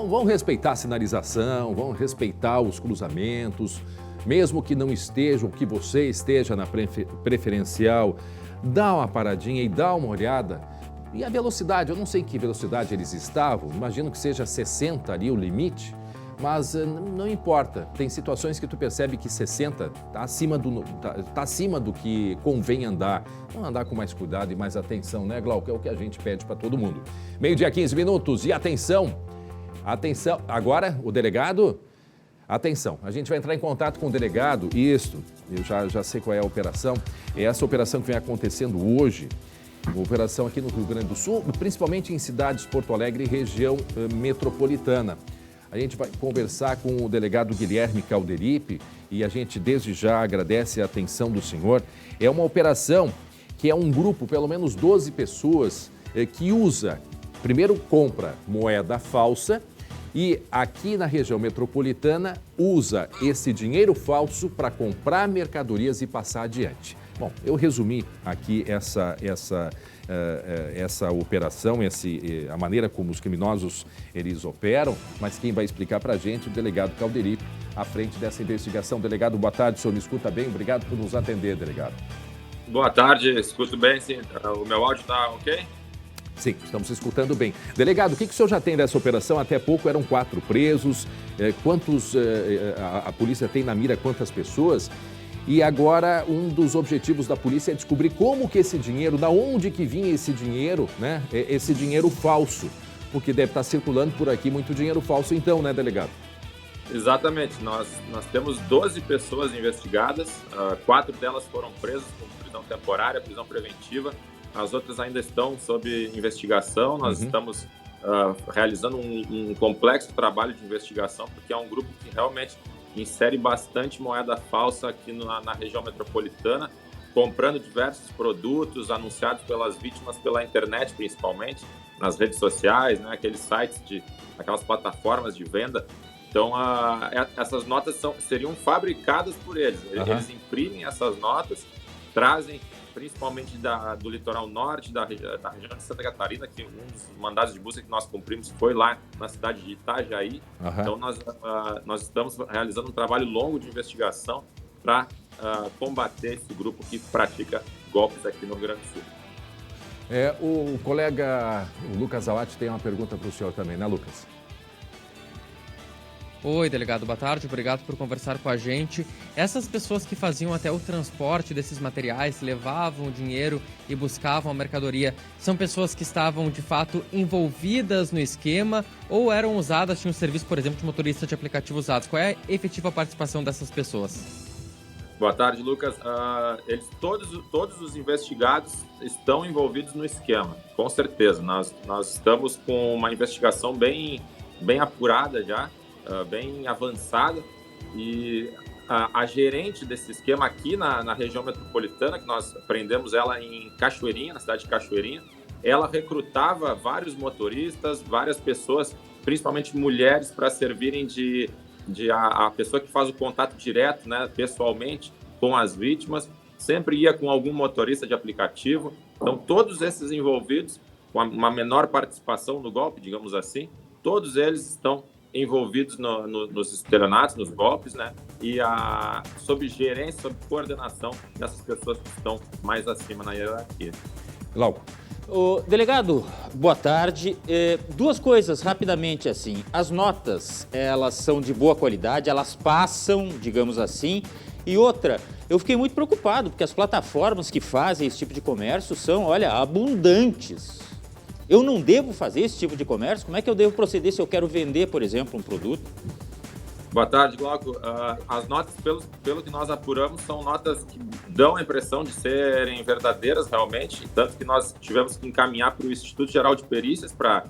vão respeitar a sinalização, vão respeitar os cruzamentos, mesmo que não estejam, que você esteja na preferencial, dá uma paradinha e dá uma olhada. E a velocidade, eu não sei em que velocidade eles estavam, imagino que seja 60 ali o limite, mas não importa, tem situações que tu percebe que 60 está acima do que convém andar. Vamos andar com mais cuidado e mais atenção, né, Glauco? É o que a gente pede para todo mundo. 12h15 e atenção, agora o delegado, atenção, a gente vai entrar em contato com o delegado e eu já sei qual é a operação, é essa operação que vem acontecendo hoje, uma operação aqui no Rio Grande do Sul, principalmente em cidades Porto Alegre e região metropolitana. A gente vai conversar com o delegado Guilherme Calderipe e a gente desde já agradece a atenção do senhor. É uma operação que é um grupo, pelo menos 12 pessoas, que primeiro compra moeda falsa e aqui na região metropolitana usa esse dinheiro falso para comprar mercadorias e passar adiante. Bom, eu resumi aqui essa operação, a maneira como os criminosos eles operam, mas quem vai explicar para a gente é o delegado Calderipe, à frente dessa investigação. Delegado, boa tarde, o senhor me escuta bem? Obrigado por nos atender, delegado. Boa tarde, escuto bem, sim. O meu áudio está ok? Sim, estamos escutando bem. Delegado, o que o senhor já tem dessa operação? Até pouco eram 4 presos, a polícia tem na mira quantas pessoas? E agora um dos objetivos da polícia é descobrir como que esse dinheiro, da onde que vinha esse dinheiro, né? Esse dinheiro falso, porque deve estar circulando por aqui muito dinheiro falso então, né, delegado? Exatamente, nós temos 12 pessoas investigadas, 4 delas foram presas com prisão temporária, prisão preventiva, as outras ainda estão sob investigação, nós estamos realizando um complexo trabalho de investigação, porque é um grupo que realmente insere bastante moeda falsa aqui na região metropolitana, comprando diversos produtos anunciados pelas vítimas pela internet, principalmente, nas redes sociais, né, aqueles sites, aquelas plataformas de venda. Então, essas notas seriam fabricadas por eles. Eles imprimem essas notas, trazem principalmente do litoral norte, da região de Santa Catarina, que um dos mandados de busca que nós cumprimos foi lá na cidade de Itajaí. Então, nós estamos realizando um trabalho longo de investigação para combater esse grupo que pratica golpes aqui no Rio Grande do Sul. O colega Lucas Zawat tem uma pergunta para o senhor também, né, Lucas? Oi, delegado, boa tarde, obrigado por conversar com a gente. Essas pessoas que faziam até o transporte desses materiais, levavam o dinheiro e buscavam a mercadoria, são pessoas que estavam, de fato, envolvidas no esquema ou eram usadas, tinham um serviço, por exemplo, de motorista de aplicativo usados? Qual é a efetiva participação dessas pessoas? Boa tarde, Lucas. Todos os investigados estão envolvidos no esquema, com certeza. Nós estamos com uma investigação bem apurada já, bem avançada, e a gerente desse esquema aqui na região metropolitana, que nós prendemos ela em Cachoeirinha, na cidade de Cachoeirinha, ela recrutava vários motoristas, várias pessoas, principalmente mulheres, para servirem a pessoa que faz o contato direto, né, pessoalmente, com as vítimas, sempre ia com algum motorista de aplicativo. Então, todos esses envolvidos, com uma menor participação no golpe, digamos assim, todos eles estão envolvidos nos estelionatos, nos golpes, né? E sob gerência, sob coordenação dessas pessoas que estão mais acima na hierarquia. Glauco. Delegado, boa tarde. Duas coisas rapidamente assim. As notas, elas são de boa qualidade, elas passam, digamos assim. E outra, eu fiquei muito preocupado, porque as plataformas que fazem esse tipo de comércio são, olha, abundantes. Eu não devo fazer esse tipo de comércio? Como é que eu devo proceder se eu quero vender, por exemplo, um produto? Boa tarde, Glauco. As notas, pelo que nós apuramos, são notas que dão a impressão de serem verdadeiras realmente, tanto que nós tivemos que encaminhar para o Instituto Geral de Perícias, para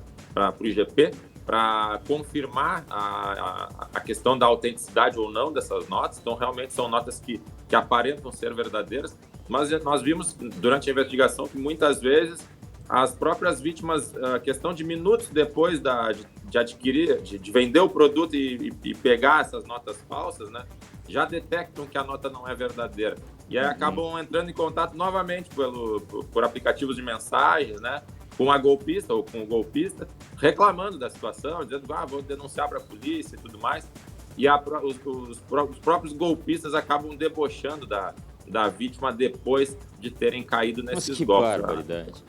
o IGP, para confirmar a questão da autenticidade ou não dessas notas. Então, realmente são notas que aparentam ser verdadeiras, mas nós vimos durante a investigação que muitas vezes as próprias vítimas, questão de minutos depois de adquirir, de vender o produto e pegar essas notas falsas, né, já detectam que a nota não é verdadeira. E aí acabam entrando em contato novamente por aplicativos de mensagens, né, com a golpista ou com o golpista, reclamando da situação, dizendo que vou denunciar para a polícia e tudo mais. E os próprios golpistas acabam debochando da vítima depois de terem caído nesses golpes. Que barbaridade.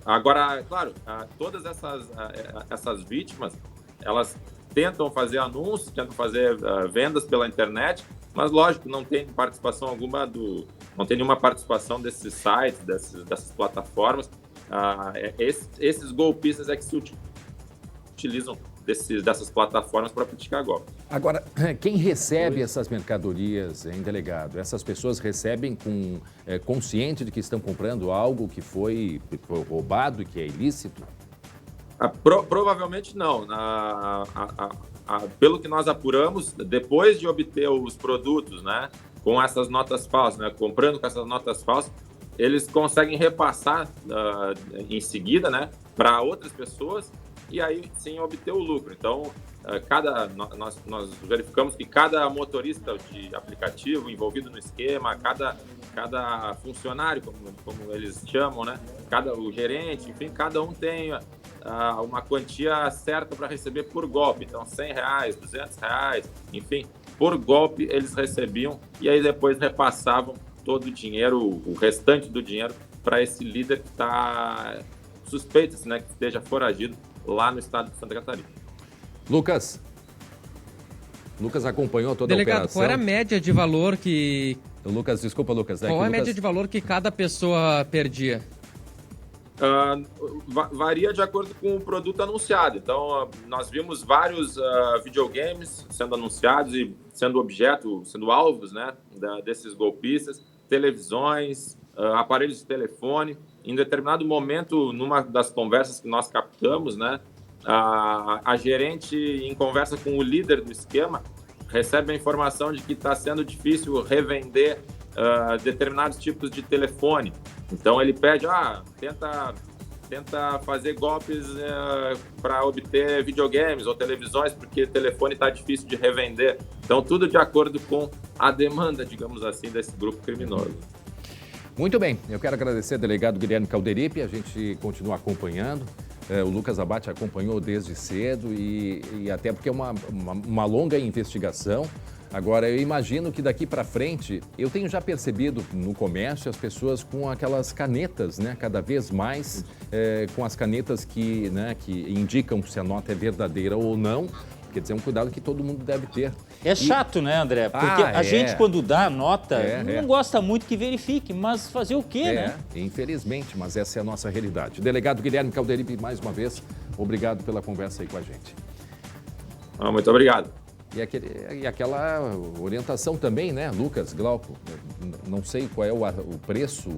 Agora, claro, todas essas vítimas, elas tentam fazer anúncios, tentam fazer vendas pela internet, mas, lógico, não tem participação alguma não tem nenhuma participação desses sites, dessas plataformas. Esses golpistas é que se utilizam dessas plataformas para praticar golpe. Agora, quem recebe essas mercadorias, hein, delegado? Essas pessoas recebem consciente de que estão comprando algo que foi roubado e que é ilícito? Provavelmente não. Pelo que nós apuramos, depois de obter os produtos, né, com essas notas falsas, né, comprando com essas notas falsas, eles conseguem repassar em seguida, né, para outras pessoas e aí sim obter o lucro. Então, nós verificamos que cada motorista de aplicativo envolvido no esquema, cada funcionário, como eles chamam, né, o gerente, enfim, cada um tem uma quantia certa para receber por golpe. Então, R$100, R$200, enfim, por golpe eles recebiam e aí depois repassavam todo o dinheiro, o restante do dinheiro, para esse líder que está suspeito, né, que esteja foragido lá no estado de Santa Catarina. Lucas acompanhou toda a operação. Delegado, qual era a média de valor que... Desculpa, Lucas. Qual é a média de valor que cada pessoa perdia? Varia de acordo com o produto anunciado. Então, nós vimos vários videogames sendo anunciados e sendo alvos, né, desses golpistas, televisões, aparelhos de telefone. Em determinado momento, numa das conversas que nós captamos, né, a gerente, em conversa com o líder do esquema, recebe a informação de que está sendo difícil revender determinados tipos de telefone. Então ele pede, tenta fazer golpes para obter videogames ou televisões, porque o telefone está difícil de revender. Então tudo de acordo com a demanda, digamos assim, desse grupo criminoso. Muito bem, eu quero agradecer ao delegado Guilherme Calderipe, a gente continua acompanhando. O Lucas Abate acompanhou desde cedo e até porque é uma longa investigação. Agora, eu imagino que daqui para frente, eu tenho já percebido no comércio as pessoas com aquelas canetas, né? Cada vez mais com as canetas que indicam se a nota é verdadeira ou não. Quer dizer, é um cuidado que todo mundo deve ter. É chato, né, André? Porque a gente, quando dá a nota, não gosta muito que verifique, mas fazer o quê, né? Infelizmente, mas essa é a nossa realidade. Delegado Guilherme Calderipe, mais uma vez, obrigado pela conversa aí com a gente. Muito obrigado. E aquela orientação também, né, Lucas, Glauco? Não sei qual é o preço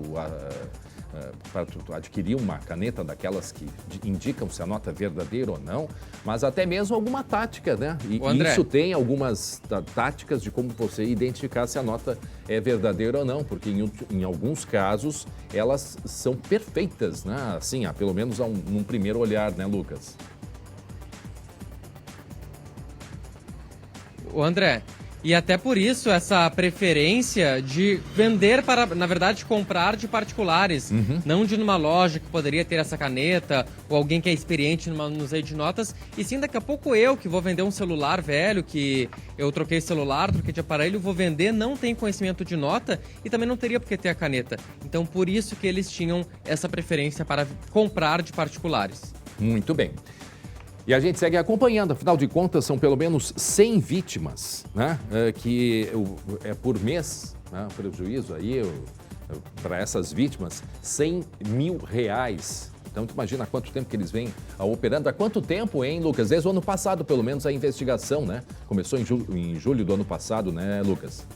para adquirir uma caneta daquelas que indicam se a nota é verdadeira ou não, mas até mesmo alguma tática, né? E isso tem algumas táticas de como você identificar se a nota é verdadeira ou não, porque em alguns casos elas são perfeitas, né? Assim, pelo menos num primeiro olhar, né, Lucas? O André, e até por isso essa preferência de vender para, na verdade, comprar de particulares, não de numa loja que poderia ter essa caneta, ou alguém que é experiente no manuseio de notas, e sim daqui a pouco eu que vou vender um celular velho, que eu troquei celular, troquei de aparelho, vou vender, não tem conhecimento de nota e também não teria por que ter a caneta. Então por isso que eles tinham essa preferência para comprar de particulares. Muito bem. E a gente segue acompanhando, afinal de contas, são pelo menos 100 vítimas, né? Que é por mês, né? Prejuízo aí para essas vítimas, R$100 mil. Então, tu imagina há quanto tempo que eles vêm operando. Há quanto tempo, hein, Lucas? Desde o ano passado, pelo menos, a investigação, né? Começou em julho do ano passado, né, Lucas?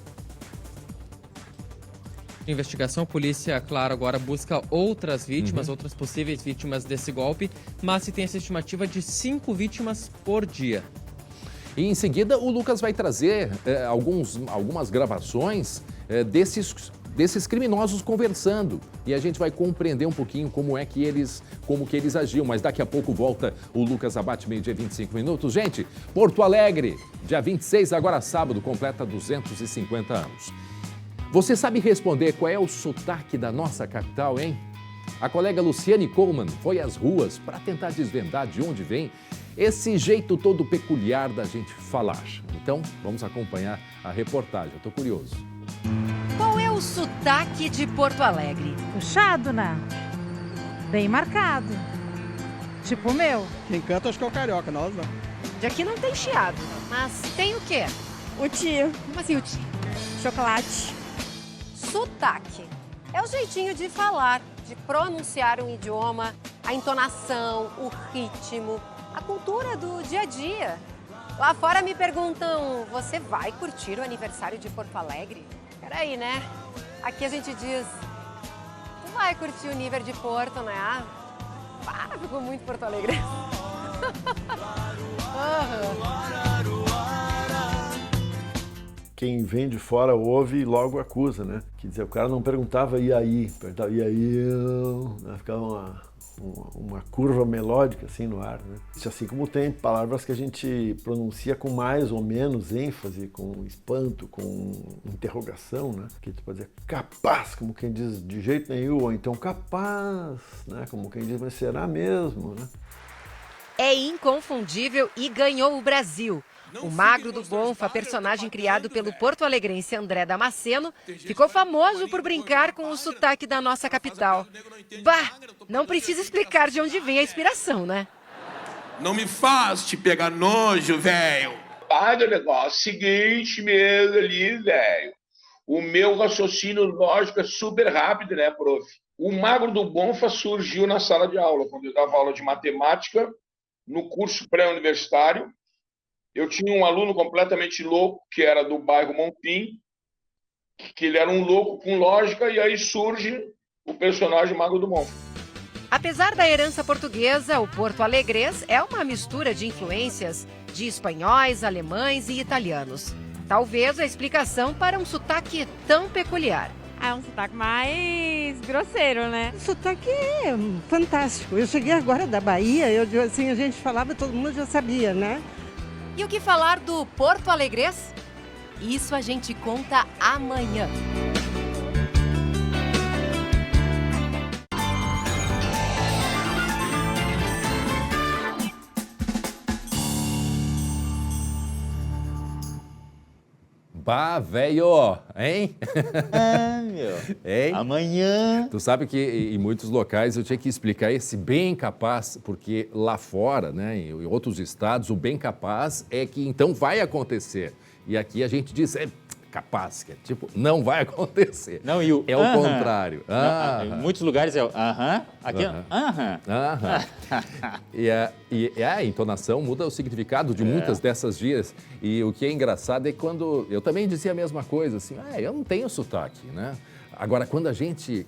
Investigação, a polícia, claro, agora busca outras vítimas, outras possíveis vítimas desse golpe, mas se tem essa estimativa de 5 vítimas por dia. E em seguida o Lucas vai trazer algumas gravações desses criminosos conversando. E a gente vai compreender um pouquinho como que eles agiam. Mas daqui a pouco volta o Lucas Abate, meio-dia 25 minutos. Gente, Porto Alegre, dia 26, agora sábado, completa 250 anos. Você sabe responder qual é o sotaque da nossa capital, hein? A colega Luciane Coleman foi às ruas para tentar desvendar de onde vem esse jeito todo peculiar da gente falar. Então, vamos acompanhar a reportagem. Eu tô curioso. Qual é o sotaque de Porto Alegre? Puxado, né? Bem marcado. Tipo o meu. Quem canta acho que é o carioca, nós não. De aqui não tem chiado, mas tem o quê? O tio. Como assim o tio? Chocolate. Sotaque é o jeitinho de falar, de pronunciar um idioma, a entonação, o ritmo, a cultura do dia a dia. Lá fora me perguntam, você vai curtir o aniversário de Porto Alegre? Peraí, né? Aqui a gente diz, tu vai curtir o nível de Porto, né? Para, ficou muito Porto Alegre. Quem vem de fora ouve e logo acusa, né? Quer dizer, o cara não perguntava e aí, perguntava e aí, ficava uma curva melódica assim no ar, né? Assim como tem palavras que a gente pronuncia com mais ou menos ênfase, com espanto, com interrogação, né? Que tu pode dizer capaz, como quem diz de jeito nenhum, ou então capaz, né? Como quem diz, mas será mesmo, né? É inconfundível e ganhou o Brasil. O Magro do Bonfa, personagem criado pelo porto-alegrense André Damasceno, ficou famoso por brincar com o sotaque da nossa capital. Bah, não precisa explicar de onde vem a inspiração, né? Não me faz te pegar nojo, velho. O negócio seguinte mesmo ali, velho. O meu raciocínio lógico é super rápido, né, prof? O Magro do Bonfa surgiu na sala de aula, quando eu dava aula de matemática, no curso pré-universitário. Eu tinha um aluno completamente louco, que era do bairro Montim, que ele era um louco com lógica, e aí surge o personagem Magro do Bonfa. Apesar da herança portuguesa, o porto-alegrês é uma mistura de influências de espanhóis, alemães e italianos. Talvez a explicação para um sotaque tão peculiar. É um sotaque mais grosseiro, né? O sotaque é fantástico. Eu cheguei agora da Bahia, assim, a gente falava, todo mundo já sabia, né? E o que falar do Porto Alegrês? Isso a gente conta amanhã. Bah, velho, hein? Meu. Hein? Amanhã. Tu sabe que em muitos locais eu tinha que explicar esse bem capaz, porque lá fora, né, em outros estados, o bem capaz é que então vai acontecer. E aqui a gente diz, é capaz, que é tipo, não vai acontecer. Não, e o é o contrário. Não, em muitos lugares é o aham, aqui é aham. E a entonação muda o significado de muitas dessas gírias. E o que é engraçado é quando eu também dizia a mesma coisa, assim, eu não tenho sotaque, né? Agora, quando a gente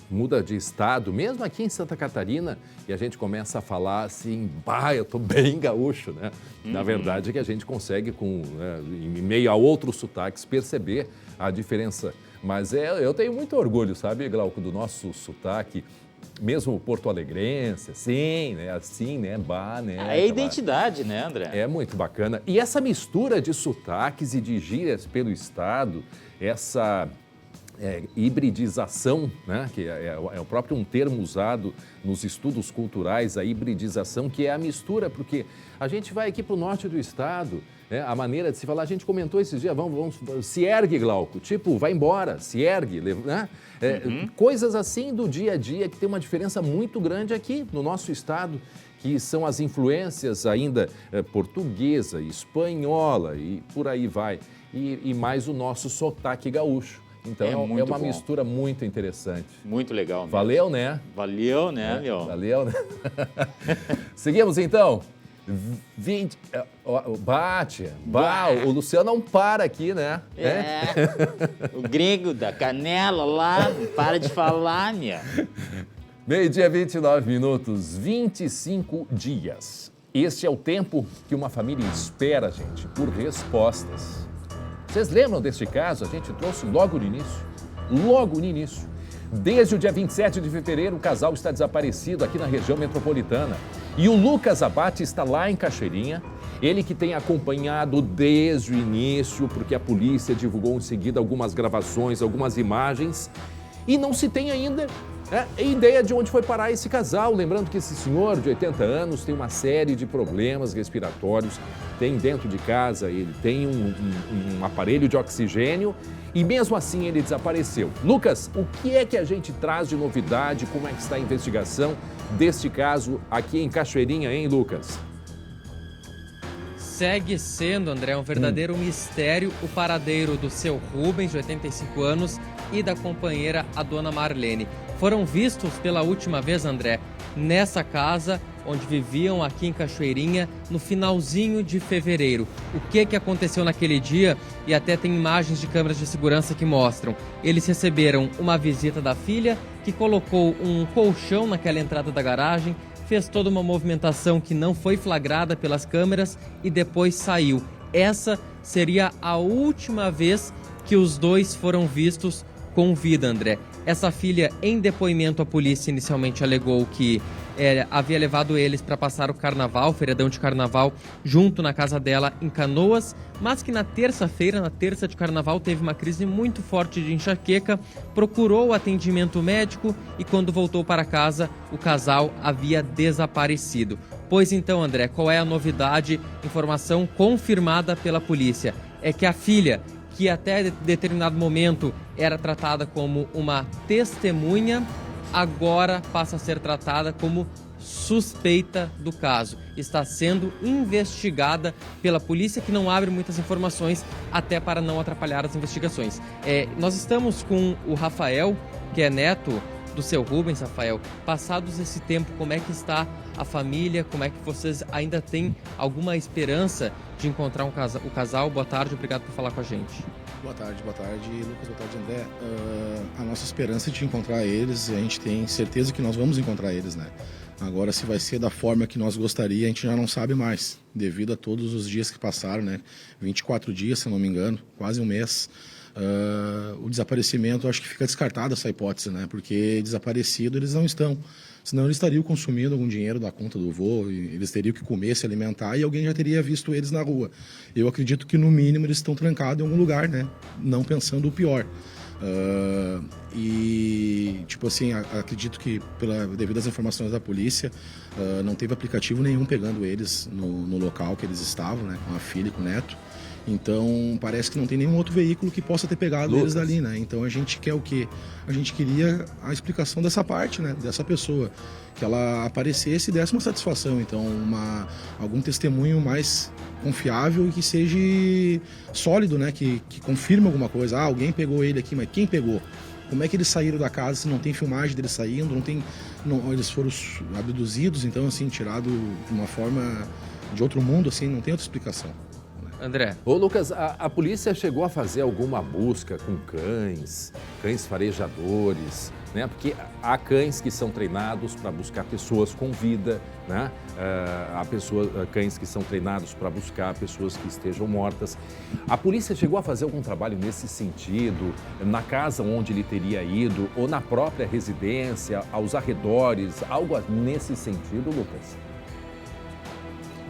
muda de estado, mesmo aqui em Santa Catarina, e a gente começa a falar assim, eu tô bem gaúcho, né? Na verdade é que a gente consegue, em meio a outros sotaques, perceber a diferença. Mas eu tenho muito orgulho, sabe, Glauco, do nosso sotaque, mesmo porto-alegrense, assim, né? É a identidade, né, André? É muito bacana. E essa mistura de sotaques e de gírias pelo estado, essa hibridização, né? Que é o próprio um termo usado nos estudos culturais, a hibridização, que é a mistura, porque a gente vai aqui para o norte do estado, né? A maneira de se falar, a gente comentou esses dias, vamos se ergue, Glauco, tipo, vai embora, se ergue, né? Coisas assim do dia a dia que tem uma diferença muito grande aqui no nosso estado, que são as influências ainda portuguesa, espanhola e por aí vai, e mais o nosso sotaque gaúcho. Então é uma mistura muito interessante. Muito legal mesmo. Valeu, né? Valeu, né, meu? Valeu, né? Seguimos, então. 20... Bate. O Luciano não para aqui, né? O grego da canela lá, não para de falar, minha. Meio-dia, 29 minutos, 25 dias. Este é o tempo que uma família espera, gente, por respostas. Vocês lembram deste caso? A gente trouxe logo no início. Desde o dia 27 de fevereiro, o casal está desaparecido aqui na região metropolitana. E o Lucas Abate está lá em Cachoeirinha. Ele que tem acompanhado desde o início, porque a polícia divulgou em seguida algumas gravações, algumas imagens. E não se tem ainda ideia de onde foi parar esse casal. Lembrando que esse senhor de 80 anos tem uma série de problemas respiratórios, tem dentro de casa, ele tem um aparelho de oxigênio e mesmo assim ele desapareceu. Lucas, o que é que a gente traz de novidade? Como é que está a investigação deste caso aqui em Cachoeirinha, hein, Lucas? Segue sendo, André, um verdadeiro mistério o paradeiro do seu Rubens, de 85 anos, e da companheira, a dona Marlene. Foram vistos pela última vez, André, nessa casa onde viviam aqui em Cachoeirinha no finalzinho de fevereiro. O que aconteceu naquele dia? E até tem imagens de câmeras de segurança que mostram. Eles receberam uma visita da filha, que colocou um colchão naquela entrada da garagem, fez toda uma movimentação que não foi flagrada pelas câmeras e depois saiu. Essa seria a última vez que os dois foram vistos com vida, André. Essa filha, em depoimento à polícia, inicialmente alegou que havia levado eles para passar o carnaval, feriadão de carnaval, junto na casa dela em Canoas, mas que na terça-feira, na terça de carnaval, teve uma crise muito forte de enxaqueca, procurou atendimento médico e quando voltou para casa, o casal havia desaparecido. Pois então, André, qual é a novidade? Informação confirmada pela polícia. É que a filha, que até determinado momento era tratada como uma testemunha, agora passa a ser tratada como suspeita do caso. Está sendo investigada pela polícia, que não abre muitas informações, até para não atrapalhar as investigações. Nós estamos com o Rafael, que é neto do seu Rubens. Rafael, passados esse tempo, como é que está a família? Como é que vocês ainda têm alguma esperança de encontrar o casal? Boa tarde, obrigado por falar com a gente. Boa tarde, Lucas, boa tarde, André. A nossa esperança de encontrar eles, a gente tem certeza que nós vamos encontrar eles, né? Agora, se vai ser da forma que nós gostaríamos, a gente já não sabe mais, devido a todos os dias que passaram, né? 24 dias, se eu não me engano, quase um mês. O desaparecimento, acho que fica descartada essa hipótese, né? Porque desaparecido eles não estão. Senão eles estariam consumindo algum dinheiro da conta do vô, e eles teriam que comer, se alimentar, e alguém já teria visto eles na rua. Eu acredito que, no mínimo, eles estão trancados em algum lugar, né? Não pensando o pior. Tipo assim, acredito que, devido às informações da polícia, não teve aplicativo nenhum pegando eles no local que eles estavam, né? Com a filha e com o neto. Então parece que não tem nenhum outro veículo que possa ter pegado eles dali, né? Então a gente quer o quê? A gente queria a explicação dessa parte, né? Dessa pessoa, que ela aparecesse e desse uma satisfação. Então algum testemunho mais confiável e que seja sólido, né? Que confirme alguma coisa. Ah, alguém pegou ele aqui, mas quem pegou? Como é que eles saíram da casa se não tem filmagem deles saindo, eles foram abduzidos, então assim, tirado de uma forma de outro mundo, assim, não tem outra explicação. André. Ô Lucas, a polícia chegou a fazer alguma busca com cães farejadores, né? Porque há cães que são treinados para buscar pessoas com vida, né? Há cães que são treinados para buscar pessoas que estejam mortas. A polícia chegou a fazer algum trabalho nesse sentido, na casa onde ele teria ido, ou na própria residência, aos arredores, algo nesse sentido, Lucas?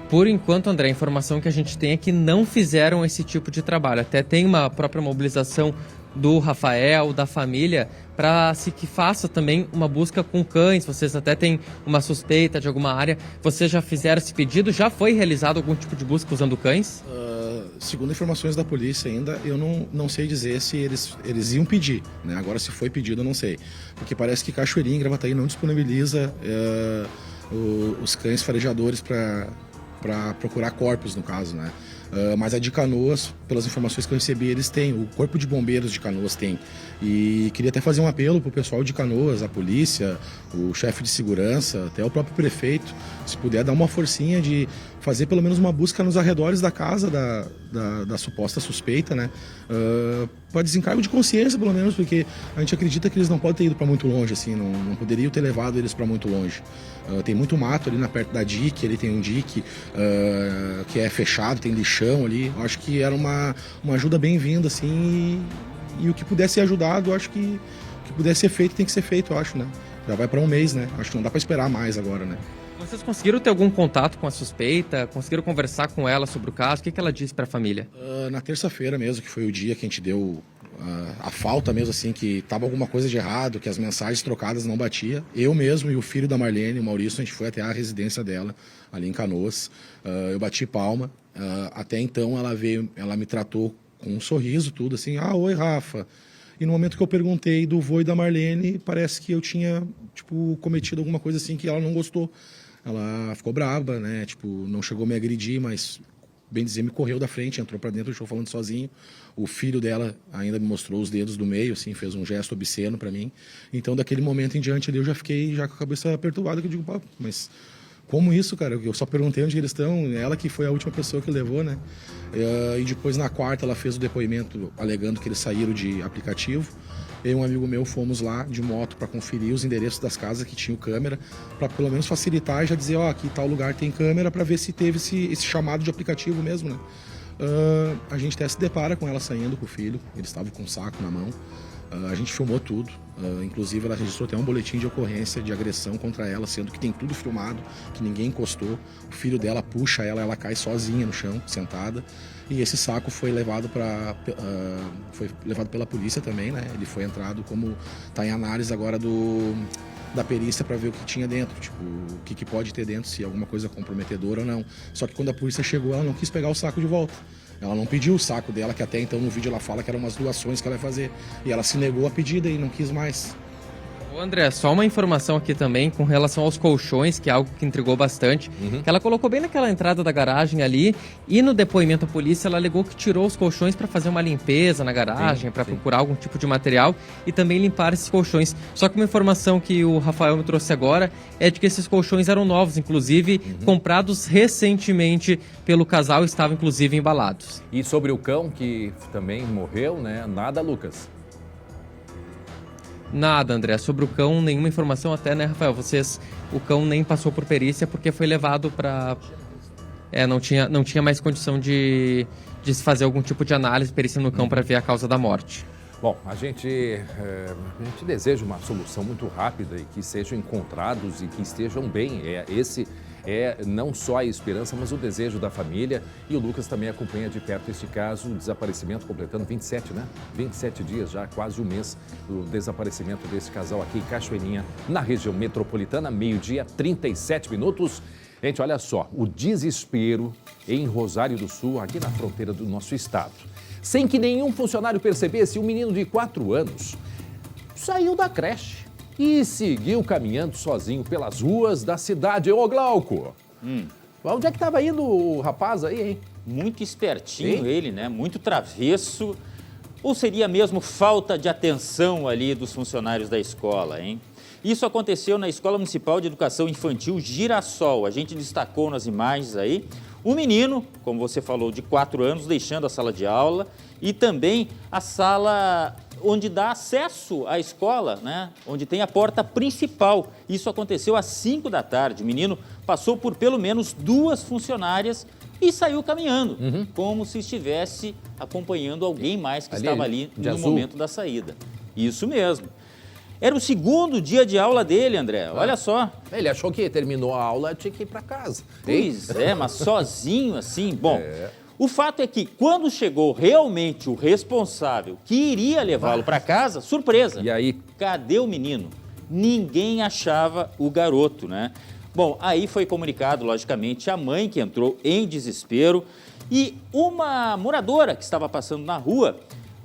Por enquanto, André, a informação que a gente tem é que não fizeram esse tipo de trabalho. Até tem uma própria mobilização do Rafael, da família, para que faça também uma busca com cães. Vocês até têm uma suspeita de alguma área. Vocês já fizeram esse pedido? Já foi realizado algum tipo de busca usando cães? Segundo informações da polícia ainda, eu não sei dizer se eles iam pedir, né? Agora, se foi pedido, eu não sei. Porque parece que Cachoeirinha e Gravataí não disponibiliza os cães farejadores para procurar corpos, no caso, né? Mas a de Canoas, pelas informações que eu recebi, eles têm. O Corpo de Bombeiros de Canoas tem. E queria até fazer um apelo para o pessoal de Canoas, a polícia, o chefe de segurança, até o próprio prefeito, se puder dar uma forcinha de fazer pelo menos uma busca nos arredores da casa da suposta suspeita, né? Para desencargo de consciência, pelo menos, porque a gente acredita que eles não podem ter ido para muito longe, assim, não poderiam ter levado eles para muito longe. Tem muito mato ali perto da dique, ali tem um dique que é fechado, tem lixão ali. Eu acho que era uma ajuda bem-vinda, assim, e o que pudesse ser ajudado, eu acho que o que pudesse ser feito tem que ser feito, eu acho, né? Já vai para um mês, né? Acho que não dá para esperar mais agora, né? Vocês conseguiram ter algum contato com a suspeita? Conseguiram conversar com ela sobre o caso? O que ela disse para a família? Na terça-feira mesmo, que foi o dia que a gente deu a falta mesmo, assim, que tava alguma coisa de errado, que as mensagens trocadas não batia. Eu mesmo e o filho da Marlene, o Maurício, a gente foi até a residência dela, ali em Canoas. Eu bati palma. Até então ela me tratou com um sorriso, tudo assim. Ah, oi, Rafa. E no momento que eu perguntei do vô e da Marlene, parece que eu tinha, cometido alguma coisa assim que ela não gostou. Ela ficou brava, né? Não chegou a me agredir, mas, bem dizer, me correu da frente, entrou pra dentro do show falando sozinho. O filho dela ainda me mostrou os dedos do meio, assim, fez um gesto obsceno pra mim. Então, daquele momento em diante ali, eu já fiquei com a cabeça perturbada, que eu digo, pá, mas como isso, cara? Eu só perguntei onde eles estão, ela que foi a última pessoa que levou, né? E depois, na quarta, ela fez o depoimento alegando que eles saíram de aplicativo. Eu e um amigo meu fomos lá de moto para conferir os endereços das casas que tinham câmera, para pelo menos facilitar e já dizer, aqui tal lugar tem câmera, para ver se teve esse chamado de aplicativo mesmo, né? A gente até se depara com ela saindo com o filho, ele estava com um saco na mão. A gente filmou tudo, inclusive ela registrou até um boletim de ocorrência de agressão contra ela, sendo que tem tudo filmado, que ninguém encostou. O filho dela puxa ela cai sozinha no chão, sentada. E esse saco foi levado pela polícia também, né? Ele foi entrado como está em análise agora da perícia para ver o que tinha dentro, o que pode ter dentro, se é alguma coisa comprometedora ou não. Só que quando a polícia chegou, ela não quis pegar o saco de volta. Ela não pediu o saco dela, que até então no vídeo ela fala que eram umas doações que ela ia fazer. E ela se negou a pedida e não quis mais. Ô André, só uma informação aqui também com relação aos colchões, que é algo que intrigou bastante. Que ela colocou bem naquela entrada da garagem ali e no depoimento à polícia ela alegou que tirou os colchões para fazer uma limpeza na garagem, para procurar algum tipo de material e também limpar esses colchões. Só que uma informação que o Rafael me trouxe agora é de que esses colchões eram novos, inclusive comprados recentemente pelo casal e estavam inclusive embalados. E sobre o cão que também morreu, né? Nada, Lucas? Nada, André. Sobre o cão, nenhuma informação até, né, Rafael? O cão nem passou por perícia porque foi levado para... não tinha mais condição de se fazer algum tipo de análise, perícia no cão para ver a causa da morte. Bom, a gente deseja uma solução muito rápida e que sejam encontrados e que estejam bem. Esse é não só a esperança, mas o desejo da família. E o Lucas também acompanha de perto este caso, o desaparecimento completando 27, né? 27 dias já, quase um mês, do desaparecimento desse casal aqui em Cachoeirinha, na região metropolitana, 12h37. Gente, olha só, o desespero em Rosário do Sul, aqui na fronteira do nosso estado. Sem que nenhum funcionário percebesse, um menino de 4 anos saiu da creche e seguiu caminhando sozinho pelas ruas da cidade. Ô, Glauco, onde é que estava indo o rapaz aí, hein? Muito espertinho ele, né? Muito travesso. Ou seria mesmo falta de atenção ali dos funcionários da escola, hein? Isso aconteceu na Escola Municipal de Educação Infantil Girassol. A gente destacou nas imagens aí. Um menino, como você falou, de 4 anos, deixando a sala de aula e também a sala onde dá acesso à escola, né? Onde tem a porta principal. Isso aconteceu às 5 da tarde. O menino passou por pelo menos 2 funcionárias e saiu caminhando, como se estivesse acompanhando alguém mais que estava ali no momento da saída. Isso mesmo. Era o 2º dia de aula dele, André, olha só. Ele achou que terminou a aula, tinha que ir para casa. Pois é, mas sozinho assim, bom... O fato é que quando chegou realmente o responsável que iria levá-lo para casa, surpresa. E aí? Cadê o menino? Ninguém achava o garoto, né? Bom, aí foi comunicado, logicamente, a mãe que entrou em desespero e uma moradora que estava passando na rua,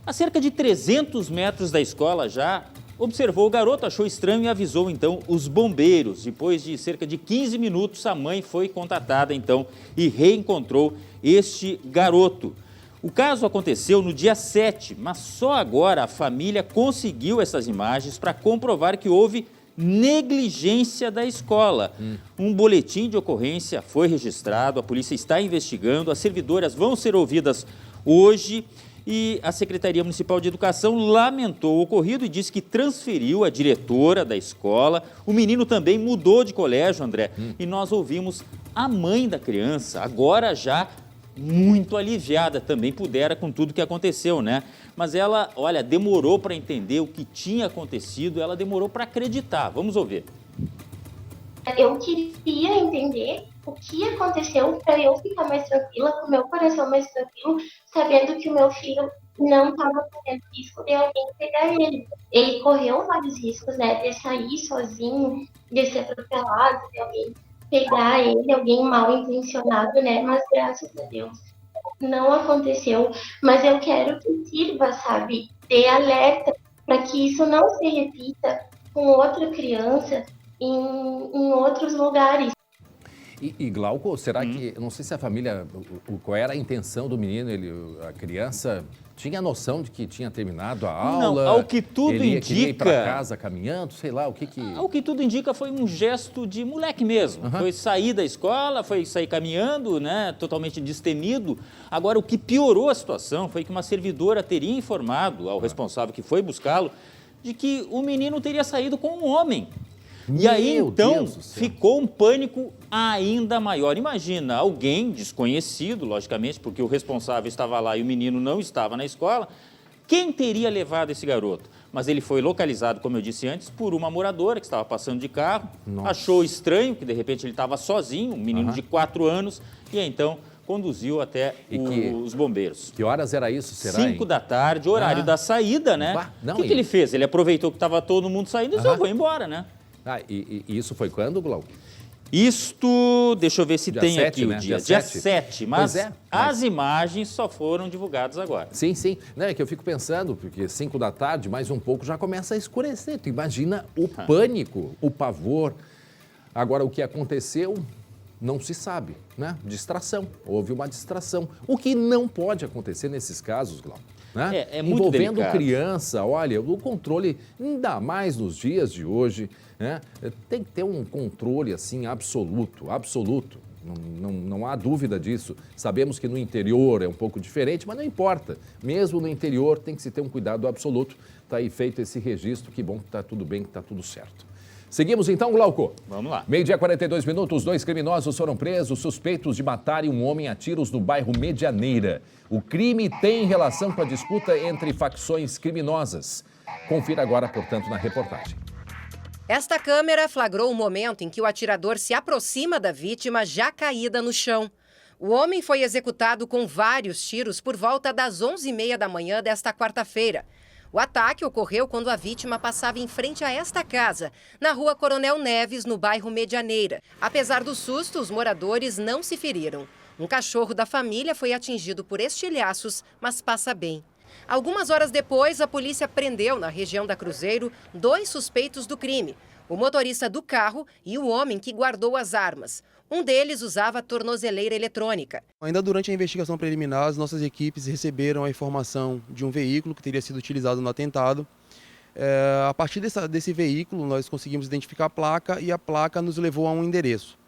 a cerca de 300 metros da escola já, observou o garoto, achou estranho e avisou, então, os bombeiros. Depois de cerca de 15 minutos, a mãe foi contatada, então, e reencontrou este garoto. O caso aconteceu no dia 7, mas só agora a família conseguiu essas imagens para comprovar que houve negligência da escola. Um boletim de ocorrência foi registrado, a polícia está investigando, as servidoras vão ser ouvidas hoje e a Secretaria Municipal de Educação lamentou o ocorrido e disse que transferiu a diretora da escola. O menino também mudou de colégio, André, e nós ouvimos a mãe da criança, agora já muito aliviada, também pudera com tudo que aconteceu, né? Mas ela, olha, demorou para entender o que tinha acontecido, ela demorou para acreditar. Vamos ouvir. Eu queria entender o que aconteceu para eu ficar mais tranquila, com o meu coração mais tranquilo, sabendo que o meu filho não estava correndo risco de alguém pegar ele. Ele correu vários riscos, né, de sair sozinho, de ser atropelado, de alguém pegar ele, alguém mal intencionado, né, mas graças a Deus não aconteceu. Mas eu quero que sirva, sabe, de alerta para que isso não se repita com outra criança em outros lugares. E Glauco, será que, não sei se a família, qual era a intenção do menino, a criança tinha noção de que tinha terminado a aula? Não, ao que tudo queria indica... ir para casa caminhando, sei lá, o que que... Ao que tudo indica foi um gesto de moleque mesmo. Foi sair da escola, foi sair caminhando, né, totalmente destemido. Agora, o que piorou a situação foi que uma servidora teria informado ao responsável que foi buscá-lo de que o menino teria saído com um homem. E aí, então, ficou um pânico ainda maior. Imagina, alguém desconhecido, logicamente, porque o responsável estava lá e o menino não estava na escola, quem teria levado esse garoto? Mas ele foi localizado, como eu disse antes, por uma moradora que estava passando de carro, achou estranho que, de repente, ele estava sozinho, um menino de 4 anos, e aí, então, conduziu até os bombeiros. Que horas era isso, será? 5 da tarde, horário da saída, né? O que ele fez? Ele aproveitou que estava todo mundo saindo e disse, eu vou embora, né? E isso foi quando, Glauco? Isto, deixa eu ver se tem 7, aqui né? o dia. Dia Dia 7, mas as imagens só foram divulgadas agora. Sim, sim. Não, é que eu fico pensando, porque 5 da tarde, mais um pouco, já começa a escurecer. Tu imagina o pânico, o pavor. Agora, o que aconteceu, não se sabe, né? Distração. Houve uma distração. O que não pode acontecer nesses casos, Glauco. Né? É muito envolvendo delicado. Criança, olha, o controle, ainda mais nos dias de hoje, né? Tem que ter um controle assim absoluto. Não há dúvida disso. Sabemos que no interior é um pouco diferente, mas não importa. Mesmo no interior tem que se ter um cuidado absoluto. Está aí feito esse registro, que bom que está tudo bem, que está tudo certo. Seguimos então, Glauco. Vamos lá. 12h42, 2 criminosos foram presos suspeitos de matarem um homem a tiros no bairro Medianeira. O crime tem relação com a disputa entre facções criminosas. Confira agora, portanto, na reportagem. Esta câmera flagrou o momento em que o atirador se aproxima da vítima já caída no chão. O homem foi executado com vários tiros por volta das 11h30 da manhã desta quarta-feira. O ataque ocorreu quando a vítima passava em frente a esta casa, na rua Coronel Neves, no bairro Medianeira. Apesar do susto, os moradores não se feriram. Um cachorro da família foi atingido por estilhaços, mas passa bem. Algumas horas depois, a polícia prendeu na região da Cruzeiro 2 suspeitos do crime: o motorista do carro e o homem que guardou as armas. Um deles usava tornozeleira eletrônica. Ainda durante a investigação preliminar, as nossas equipes receberam a informação de um veículo que teria sido utilizado no atentado. A partir desse veículo, nós conseguimos identificar a placa e a placa nos levou a um endereço.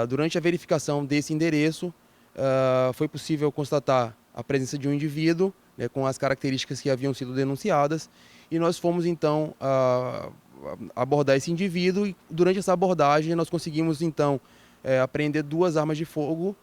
Durante a verificação desse endereço, foi possível constatar a presença de um indivíduo, né, com as características que haviam sido denunciadas, e nós fomos então abordar esse indivíduo, e durante essa abordagem nós conseguimos então apreender 2 armas de fogo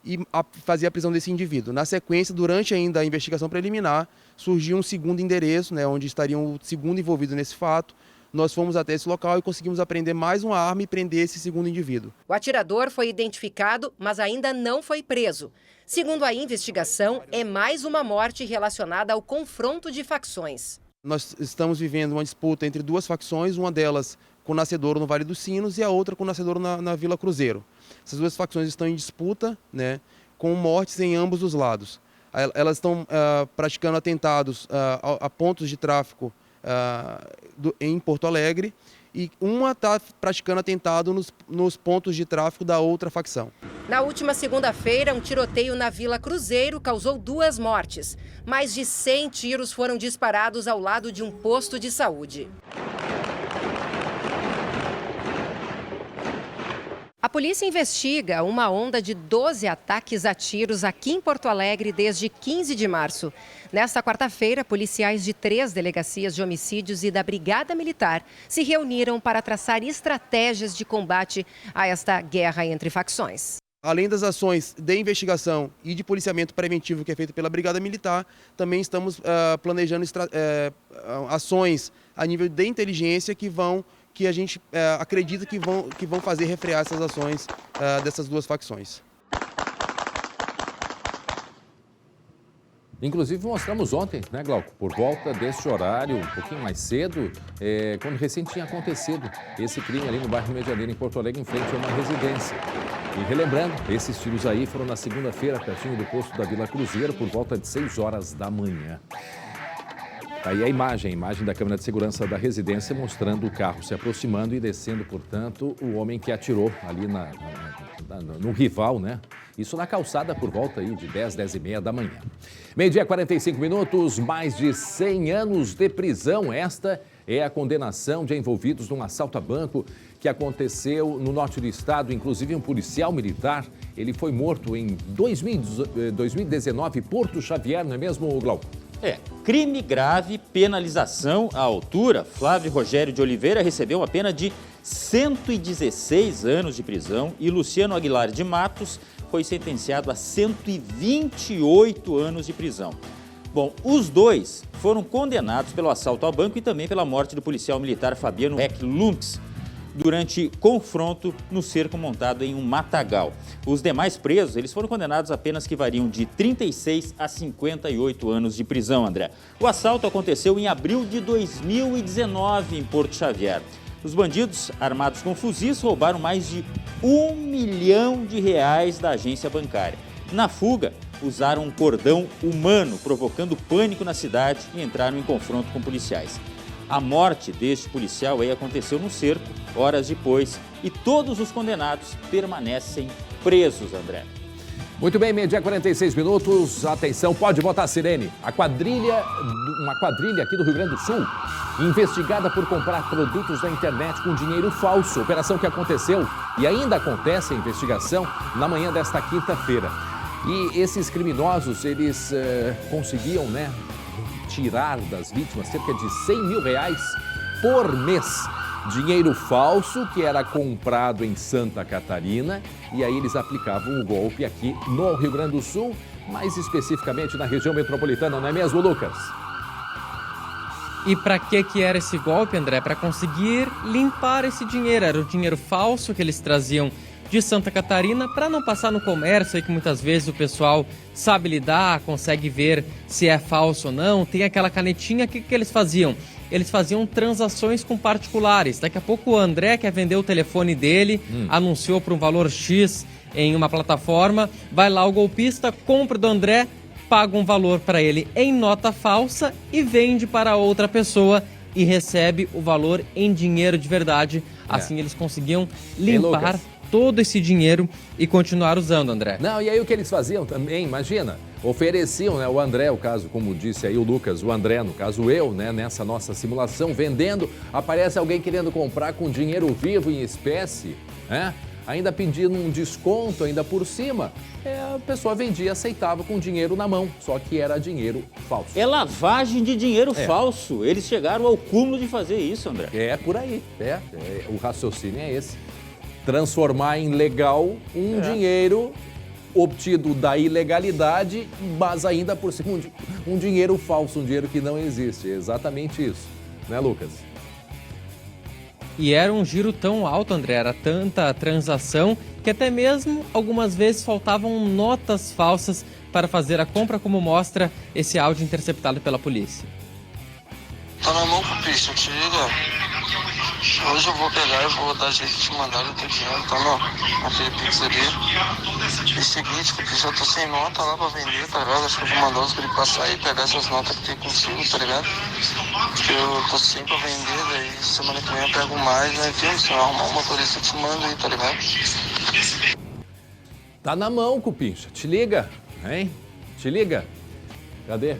e fazer a prisão desse indivíduo. Na sequência, durante ainda a investigação preliminar, surgiu um segundo endereço, né, onde estariam o segundo envolvido nesse fato. Nós fomos até esse local e conseguimos apreender mais uma arma e prender esse segundo indivíduo. O atirador foi identificado, mas ainda não foi preso. Segundo a investigação, é mais uma morte relacionada ao confronto de facções. Nós estamos vivendo uma disputa entre 2 facções, uma delas com o Nascedouro no Vale dos Sinos e a outra com o Nascedouro na Vila Cruzeiro. Essas 2 facções estão em disputa, né, com mortes em ambos os lados. Elas estão praticando atentados a pontos de tráfico em Porto Alegre, e uma está praticando atentado nos pontos de tráfico da outra facção. Na última segunda-feira, um tiroteio na Vila Cruzeiro causou 2 mortes. Mais de 100 tiros foram disparados ao lado de um posto de saúde. A polícia investiga uma onda de 12 ataques a tiros aqui em Porto Alegre desde 15 de março. Nesta quarta-feira, policiais de 3 delegacias de homicídios e da Brigada Militar se reuniram para traçar estratégias de combate a esta guerra entre facções. Além das ações de investigação e de policiamento preventivo que é feito pela Brigada Militar, também estamos planejando ações a nível de inteligência que a gente acredita que vão fazer refrear essas ações dessas 2 facções. Inclusive mostramos ontem, né, Glauco, por volta deste horário, um pouquinho mais cedo, quando recém tinha acontecido esse crime ali no bairro Medianeira, em Porto Alegre, em frente a uma residência. E relembrando, esses tiros aí foram na segunda-feira, pertinho do posto da Vila Cruzeiro, por volta de 6 horas da manhã. Tá aí a imagem da câmera de segurança da residência mostrando o carro se aproximando e descendo, portanto, o homem que atirou ali no rival, né? Isso na calçada por volta aí de 10h30 da manhã. 12h 45 minutos, mais de 100 anos de prisão. Esta é a condenação de envolvidos num assalto a banco que aconteceu no norte do estado. Inclusive um policial militar, ele foi morto em 2019, Porto Xavier, não é mesmo, Glauco? Crime grave, penalização à altura. Flávio Rogério de Oliveira recebeu uma pena de 116 anos de prisão e Luciano Aguilar de Matos foi sentenciado a 128 anos de prisão. Bom, os dois foram condenados pelo assalto ao banco e também pela morte do policial militar Fabiano Eck Lunks durante confronto no cerco montado em um matagal. Os demais presos, eles foram condenados a penas que variam de 36 a 58 anos de prisão, André. O assalto aconteceu em abril de 2019 em Porto Xavier. Os bandidos, armados com fuzis, roubaram mais de R$1 milhão da agência bancária. Na fuga, usaram um cordão humano, provocando pânico na cidade e entraram em confronto com policiais. A morte deste policial aí aconteceu no cerco, horas depois, e todos os condenados permanecem presos, André. Muito bem, 12h 46 minutos. Atenção, pode botar a sirene. Uma quadrilha aqui do Rio Grande do Sul, investigada por comprar produtos na internet com dinheiro falso. Operação que aconteceu e ainda acontece a investigação na manhã desta quinta-feira. E esses criminosos, eles conseguiam, né, tirar das vítimas cerca de R$100 mil por mês. Dinheiro falso que era comprado em Santa Catarina, e aí eles aplicavam o golpe aqui no Rio Grande do Sul, mais especificamente na região metropolitana, não é mesmo, Lucas? E para que era esse golpe, André? Para conseguir limpar esse dinheiro. Era o dinheiro falso que eles traziam de Santa Catarina para não passar no comércio, aí que muitas vezes o pessoal sabe lidar, consegue ver se é falso ou não. Tem aquela canetinha, o que eles faziam? Eles faziam transações com particulares. Daqui a pouco o André quer vender o telefone dele, anunciou por um valor X em uma plataforma, vai lá o golpista, compra do André, paga um valor para ele em nota falsa e vende para outra pessoa e recebe o valor em dinheiro de verdade. Assim eles conseguiam limpar todo esse dinheiro e continuar usando, André. Não, e aí o que eles faziam também, imagina, ofereciam, né, o André, o caso, como disse aí o Lucas, o André, no caso eu, né, nessa nossa simulação, vendendo, aparece alguém querendo comprar com dinheiro vivo em espécie, né? Ainda pedindo um desconto ainda por cima, a pessoa vendia, aceitava com dinheiro na mão, só que era dinheiro falso. É lavagem de dinheiro falso. Eles chegaram ao cúmulo de fazer isso, André. É por aí, o raciocínio é esse. Transformar em legal um dinheiro obtido da ilegalidade, mas ainda por cima um dinheiro falso, um dinheiro que não existe. É exatamente isso, né, Lucas? E era um giro tão alto, André, era tanta transação que até mesmo algumas vezes faltavam notas falsas para fazer a compra, como mostra esse áudio interceptado pela polícia. Tá na mão, bicho, te liga. Hoje eu vou pegar e vou dar jeito de te mandar o teu dinheiro, tá naquele pix ali. E seguinte, porque já tô sem nota lá pra vender, tá ligado? Acho que eu vou mandar os guri passar e pegar essas notas que tem consigo, tá ligado? Porque eu tô sem pra vender, daí semana que vem eu pego mais, né? Enfim, se eu arrumar um motorista eu te mando aí, tá ligado? Tá na mão, Cupincha, te liga, hein? Te liga. Cadê?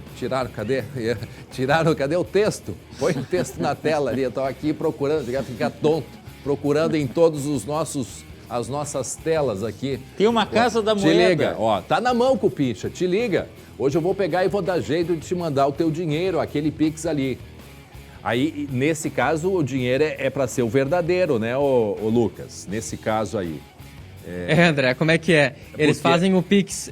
Cadê o texto? Põe o texto na tela ali, eu tava aqui procurando, ficar tonto, procurando em todos as nossas telas aqui. Tem uma casa da moeda. Te liga, tá na mão, Cupincha, te liga. Hoje eu vou pegar e vou dar jeito de te mandar o teu dinheiro, aquele Pix ali. Aí, nesse caso, o dinheiro é para ser o verdadeiro, né, ô Lucas? Nesse caso aí. André, como é que é? Eles fazem o Pix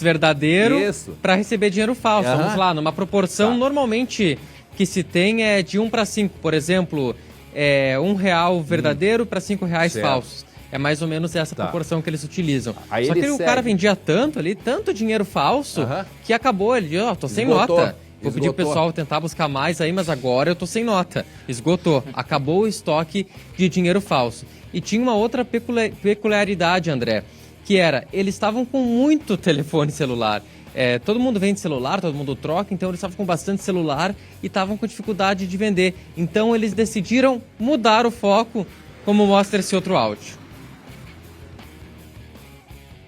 verdadeiro para receber dinheiro falso. Vamos lá, numa proporção normalmente que se tem é de 1 para 5. Por exemplo, R$1 verdadeiro para R$5 falsos. É mais ou menos essa proporção que eles utilizam. Aí só que o cara vendia tanto dinheiro falso, que acabou. Ele disse, tô sem nota. Vou pedir pro pessoal tentar buscar mais aí, mas agora eu tô sem nota. Esgotou. Acabou o estoque de dinheiro falso. E tinha uma outra peculiaridade, André, que era, eles estavam com muito telefone celular. Todo mundo vende celular, todo mundo troca, então eles estavam com bastante celular e estavam com dificuldade de vender. Então eles decidiram mudar o foco, como mostra esse outro áudio.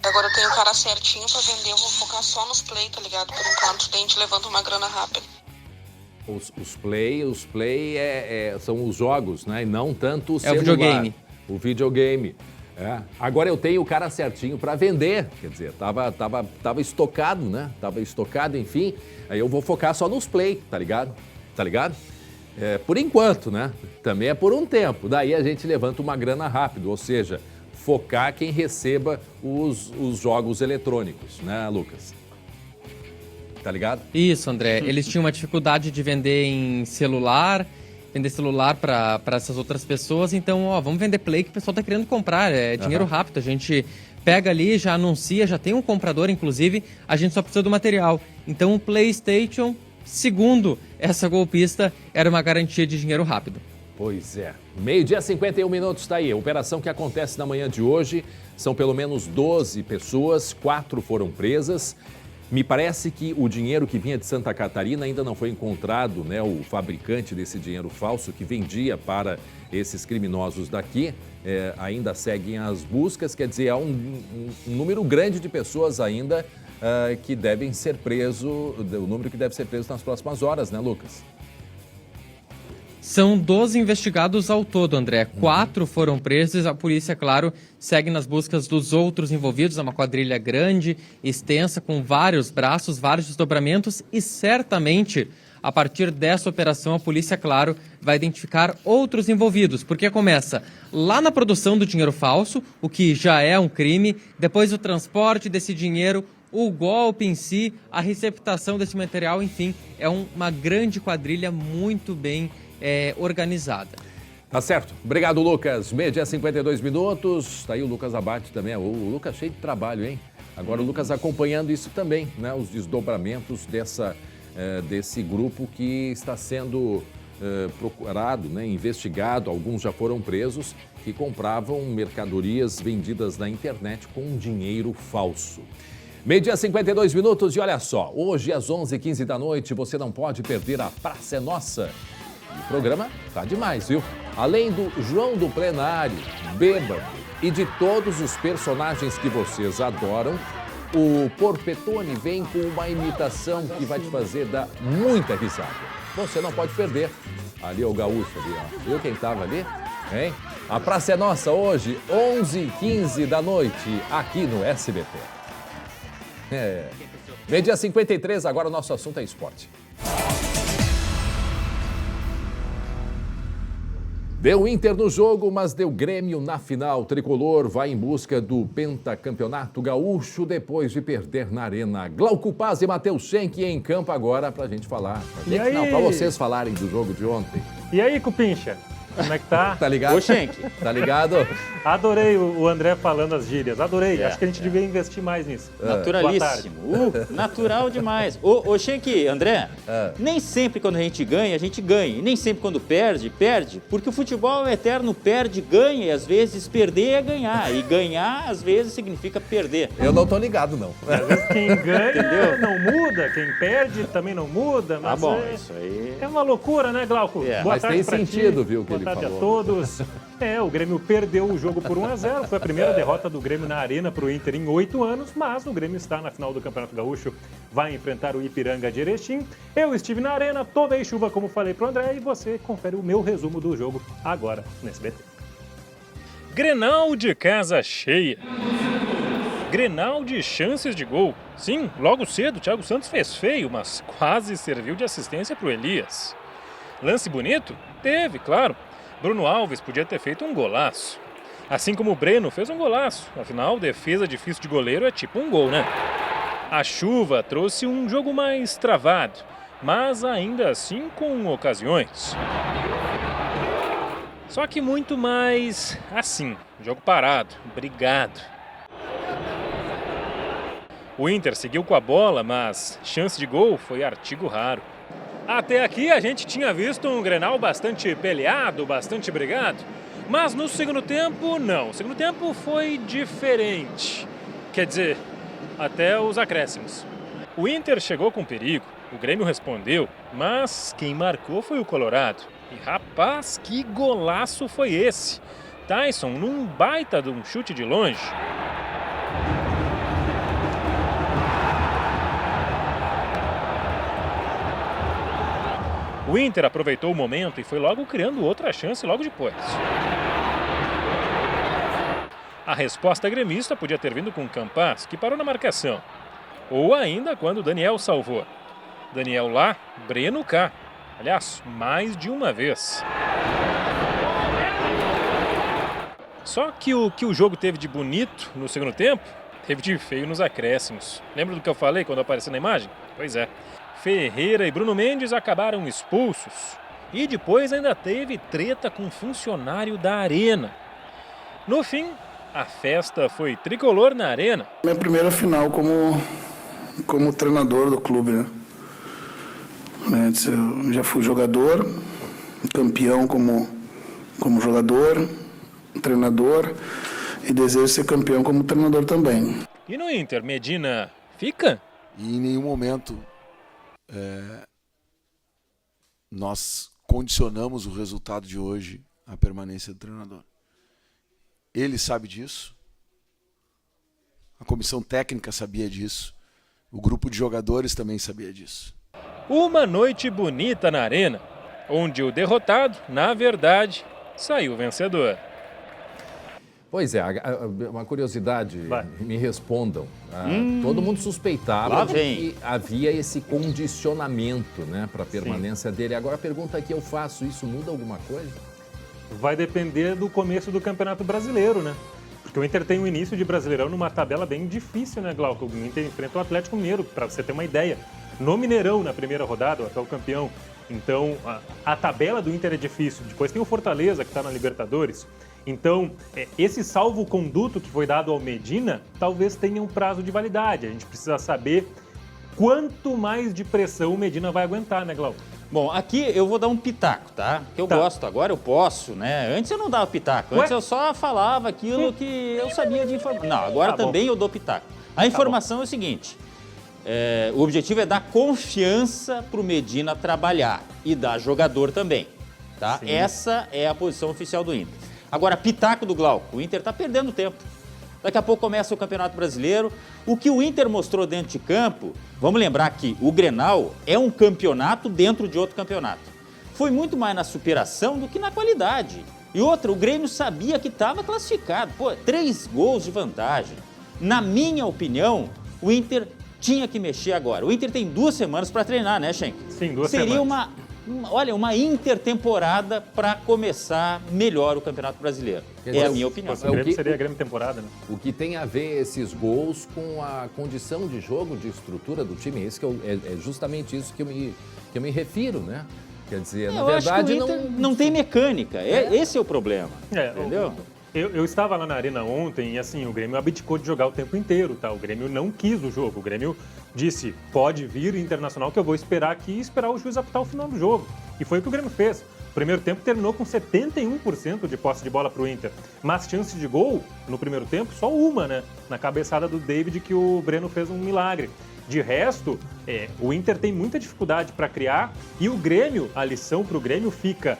Agora eu tenho o cara certinho pra vender, eu vou focar só nos play, tá ligado? Por enquanto, daí a gente levanta uma grana rápida. Os play são os jogos, né? E não tanto o celular. O videogame. O videogame. Agora eu tenho o cara certinho para vender, quer dizer, tava estocado, né? Tava estocado, enfim. Aí eu vou focar só nos play, tá ligado? Tá ligado? Por enquanto, né? Também é por um tempo. Daí a gente levanta uma grana rápido, ou seja, focar quem receba os jogos eletrônicos, né, Lucas? Tá ligado? Isso, André. Eles tinham uma dificuldade de vender em celular, vender celular para essas outras pessoas. Então, vamos vender play que o pessoal tá querendo comprar. É dinheiro rápido. A gente pega ali, já anuncia, já tem um comprador, inclusive, a gente só precisa do material. Então, o PlayStation, segundo essa golpista, era uma garantia de dinheiro rápido. Pois é. 12:51 está aí. A operação que acontece na manhã de hoje. São pelo menos 12 pessoas, 4 foram presas. Me parece que o dinheiro que vinha de Santa Catarina ainda não foi encontrado, né? O fabricante desse dinheiro falso que vendia para esses criminosos daqui. Ainda seguem as buscas, quer dizer, há um número grande de pessoas ainda que devem ser presos, o número que deve ser preso nas próximas horas, né, Lucas? São 12 investigados ao todo, André. 4 foram presos. A polícia, claro, segue nas buscas dos outros envolvidos. É uma quadrilha grande, extensa, com vários braços, vários desdobramentos. E certamente, a partir dessa operação, a polícia, claro, vai identificar outros envolvidos. Porque começa lá na produção do dinheiro falso, o que já é um crime. Depois o transporte desse dinheiro, o golpe em si, a receptação desse material. Enfim, é uma grande quadrilha muito bem organizada. Tá certo. Obrigado, Lucas. 12:52. Tá aí o Lucas Abate também. O Lucas cheio de trabalho, hein? Agora o Lucas acompanhando isso também, né? Os desdobramentos desse grupo que está sendo procurado, né, investigado, alguns já foram presos, que compravam mercadorias vendidas na internet com dinheiro falso. Meio-dia 52 minutos e olha só, hoje às 11h15 da noite você não pode perder a Praça é Nossa. E o programa tá demais, viu? Além do João do Plenário, Bêbado e de todos os personagens que vocês adoram, o Porpetone vem com uma imitação que vai te fazer dar muita risada. Você não pode perder. Ali é o gaúcho ali, ó. Viu quem estava ali? Hein? A Praça é Nossa hoje, 11h15 da noite, aqui no SBT. Meio-dia 53, agora o nosso assunto é esporte. Deu Inter no jogo, mas deu Grêmio na final. O Tricolor vai em busca do pentacampeonato gaúcho depois de perder na Arena. Glauco Paz e Matheus Schenck em campo agora pra gente falar. Pra vocês falarem do jogo de ontem. E aí, Cupincha? Como é que tá? Tá ligado? Ô, Schenck. Tá ligado? Adorei o André falando as gírias. Adorei. Acho que a gente devia investir mais nisso. Naturalíssimo. Natural demais. Ô, Schenck, André, nem sempre quando a gente ganha. E nem sempre quando perde. Porque o futebol é eterno, perde, ganha. E às vezes perder é ganhar. E ganhar, às vezes, significa perder. Eu não tô ligado, não. Às vezes quem ganha não muda, quem perde também não muda. Mas isso aí... É uma loucura, né, Glauco? Boa mas tarde tem sentido, viu, que ele Boa tarde falou. a todos. O Grêmio perdeu o jogo por 1-0. Foi a primeira derrota do Grêmio na Arena para o Inter em 8 anos, mas o Grêmio está na final do Campeonato Gaúcho. Vai enfrentar o Ipiranga de Erechim. Eu estive na Arena, tomei chuva, como falei para o André, e você confere o meu resumo do jogo agora no SBT. Grenal de casa cheia. Grenal de chances de gol. Sim, logo cedo o Thiago Santos fez feio, mas quase serviu de assistência para o Elias. Lance bonito? Teve, claro. Bruno Alves podia ter feito um golaço. Assim como o Breno fez um golaço. Afinal, defesa difícil de goleiro é tipo um gol, né? A chuva trouxe um jogo mais travado, mas ainda assim com ocasiões. Só que muito mais assim, jogo parado, brigado. O Inter seguiu com a bola, mas chance de gol foi artigo raro. Até aqui a gente tinha visto um Grenal bastante peleado, bastante brigado, mas no segundo tempo, não. O segundo tempo foi diferente. Quer dizer, até os acréscimos. O Inter chegou com perigo, o Grêmio respondeu, mas quem marcou foi o Colorado. E rapaz, que golaço foi esse! Tyson num baita de um chute de longe. O Inter aproveitou o momento e foi logo criando outra chance logo depois. A resposta gremista podia ter vindo com o Campas, que parou na marcação. Ou ainda quando o Daniel salvou. Daniel lá, Breno cá. Aliás, mais de uma vez. Só que o jogo teve de bonito no segundo tempo, teve de feio nos acréscimos. Lembra do que eu falei quando apareceu na imagem? Pois é. Ferreira e Bruno Mendes acabaram expulsos. E depois ainda teve treta com um funcionário da Arena. No fim, a festa foi tricolor na Arena. Minha primeira final como treinador do clube, né? Antes eu já fui jogador, campeão como jogador, treinador, e desejo ser campeão como treinador também. E no Inter, Medina fica? E em nenhum momento nós condicionamos o resultado de hoje à permanência do treinador. Ele sabe disso, a comissão técnica sabia disso, o grupo de jogadores também sabia disso. Uma noite bonita na Arena, onde o derrotado, na verdade, saiu vencedor. Pois é, uma curiosidade, me respondam. Todo mundo suspeitava que havia esse condicionamento, né, para a permanência dele. Agora a pergunta que eu faço, isso muda alguma coisa? Vai depender do começo do Campeonato Brasileiro, né? Porque o Inter tem um início de Brasileirão numa tabela bem difícil, né, Glauco? O Inter enfrenta o Atlético Mineiro, para você ter uma ideia. No Mineirão, na primeira rodada, o atual campeão. Então, a tabela do Inter é difícil. Depois tem o Fortaleza, que está na Libertadores. Então, esse salvo-conduto que foi dado ao Medina, talvez tenha um prazo de validade. A gente precisa saber quanto mais de pressão o Medina vai aguentar, né, Glauco? Bom, aqui eu vou dar um pitaco, tá? Que eu gosto, agora eu posso, né? Antes eu não dava pitaco, antes eu só falava aquilo que eu sabia de informação. Não, agora também eu dou pitaco. A informação é o seguinte, o objetivo é dar confiança pro Medina trabalhar e dar jogador também, tá? Sim. Essa é a posição oficial do Inter. Agora, pitaco do Glauco, o Inter tá perdendo tempo. Daqui a pouco começa o Campeonato Brasileiro. O que o Inter mostrou dentro de campo, vamos lembrar que o Grenal é um campeonato dentro de outro campeonato. Foi muito mais na superação do que na qualidade. E outra, o Grêmio sabia que estava classificado. Pô, 3 gols de vantagem. Na minha opinião, o Inter tinha que mexer agora. O Inter tem 2 semanas para treinar, né, Schenck? Sim, 2 semanas. Seria uma intertemporada para começar melhor o Campeonato Brasileiro. É a minha opinião. O Grêmio seria a Grêmio temporada, né? O que tem a ver esses gols com a condição de jogo, de estrutura do time? Esse que é justamente isso que eu me refiro, né? Quer dizer, na verdade, acho que o Inter não tem mecânica. Esse é o problema. Entendeu? Eu estava lá na arena ontem e assim, o Grêmio abdicou de jogar o tempo inteiro, tá? O Grêmio não quis o jogo. O Grêmio disse, pode vir Internacional que eu vou esperar aqui e esperar o juiz apitar o final do jogo. E foi o que o Grêmio fez. O primeiro tempo terminou com 71% de posse de bola para o Inter. Mas chance de gol no primeiro tempo, só uma, né? Na cabeçada do David que o Breno fez um milagre. De resto, o Inter tem muita dificuldade para criar e o Grêmio, a lição para o Grêmio fica,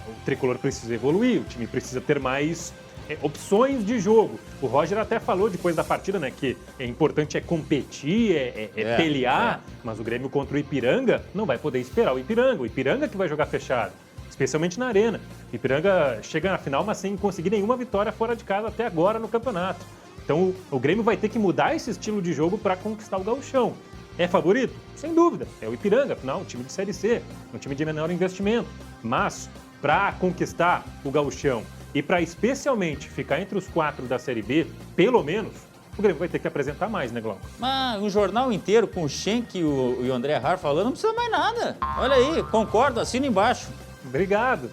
o Tricolor precisa evoluir, o time precisa ter mais opções de jogo. O Roger até falou depois da partida, né, que é importante competir, pelear, mas o Grêmio contra o Ipiranga não vai poder esperar o Ipiranga que vai jogar fechado, especialmente na arena. O Ipiranga chega na final, mas sem conseguir nenhuma vitória fora de casa até agora no campeonato. Então o Grêmio vai ter que mudar esse estilo de jogo para conquistar o gauchão. É favorito? Sem dúvida. É o Ipiranga, afinal, um time de Série C, um time de menor investimento. Mas para conquistar o gauchão e para especialmente ficar entre os 4 da Série B, pelo menos, o Grêmio vai ter que apresentar mais, né, Glauco? Mas um jornal inteiro com o Schenck e o André Har falando, não precisa mais nada. Olha aí, concordo, assina embaixo. Obrigado.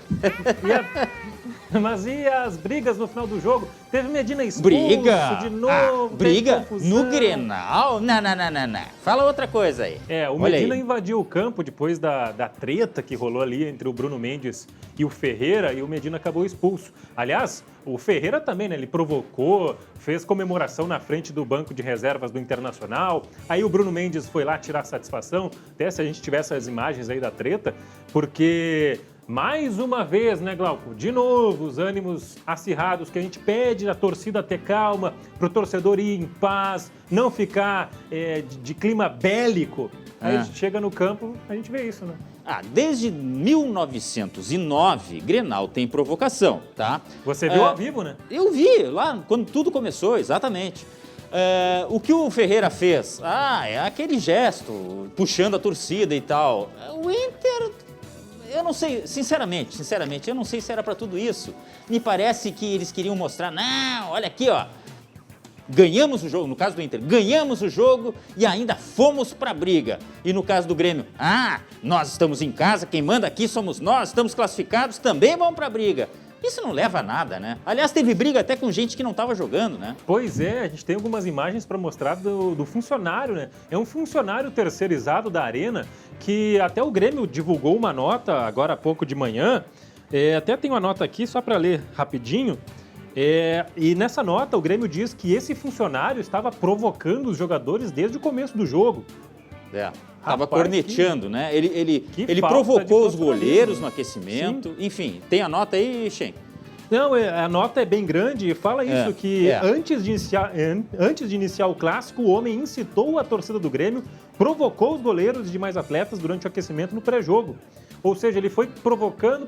Mas e as brigas no final do jogo? Teve Medina expulso de novo. Briga no Grenal? Não. Fala outra coisa aí. O Medina invadiu o campo depois da treta que rolou ali entre o Bruno Mendes e o Ferreira e o Medina acabou expulso. Aliás, o Ferreira também, né? Ele provocou, fez comemoração na frente do banco de reservas do Internacional. Aí o Bruno Mendes foi lá tirar satisfação, até se a gente tivesse as imagens aí da treta, porque mais uma vez, né, Glauco? De novo, os ânimos acirrados que a gente pede a torcida ter calma, para o torcedor ir em paz, não ficar de clima bélico. Aí a gente chega no campo, a gente vê isso, né? Desde 1909, Grenal tem provocação, tá? Você viu ao vivo, né? Eu vi, lá quando tudo começou, exatamente. O que o Ferreira fez? É aquele gesto, puxando a torcida e tal. O Inter... Eu não sei, sinceramente, eu não sei se era para tudo isso. Me parece que eles queriam mostrar, não, olha aqui, ó. Ganhamos o jogo, no caso do Inter, ganhamos o jogo e ainda fomos para a briga. E no caso do Grêmio, nós estamos em casa, quem manda aqui somos nós, estamos classificados, também vamos para a briga. Isso não leva a nada, né? Aliás, teve briga até com gente que não estava jogando, né? Pois é, a gente tem algumas imagens para mostrar do funcionário, né? É um funcionário terceirizado da Arena que até o Grêmio divulgou uma nota agora há pouco de manhã. Até tem uma nota aqui só para ler rapidinho. E nessa nota o Grêmio diz que esse funcionário estava provocando os jogadores desde o começo do jogo. Estava corneteando, né? Ele provocou os goleiros no aquecimento. Sim. Enfim, tem a nota aí, Schenck? Não, a nota é bem grande e fala isso, que antes de iniciar o clássico, o homem incitou a torcida do Grêmio, provocou os goleiros e demais atletas durante o aquecimento no pré-jogo. Ou seja, ele foi provocando,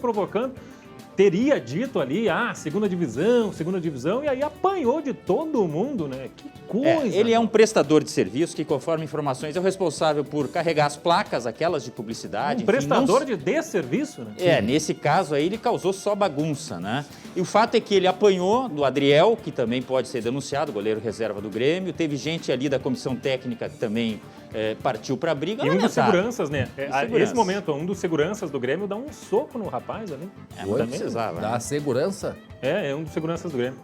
teria dito ali, segunda divisão, e aí apanhou de todo mundo, né? Que coisa! Ele é um prestador de serviço que, conforme informações, é o responsável por carregar as placas, aquelas de publicidade. Prestador de desserviço, né? Nesse caso aí ele causou só bagunça, né? E o fato é que ele apanhou do Adriel, que também pode ser denunciado, goleiro reserva do Grêmio. Teve gente ali da comissão técnica que também partiu para a briga. E um dos seguranças, né? Nesse momento, um dos seguranças do Grêmio dá um soco no rapaz ali. Dá segurança? É um dos seguranças do Grêmio.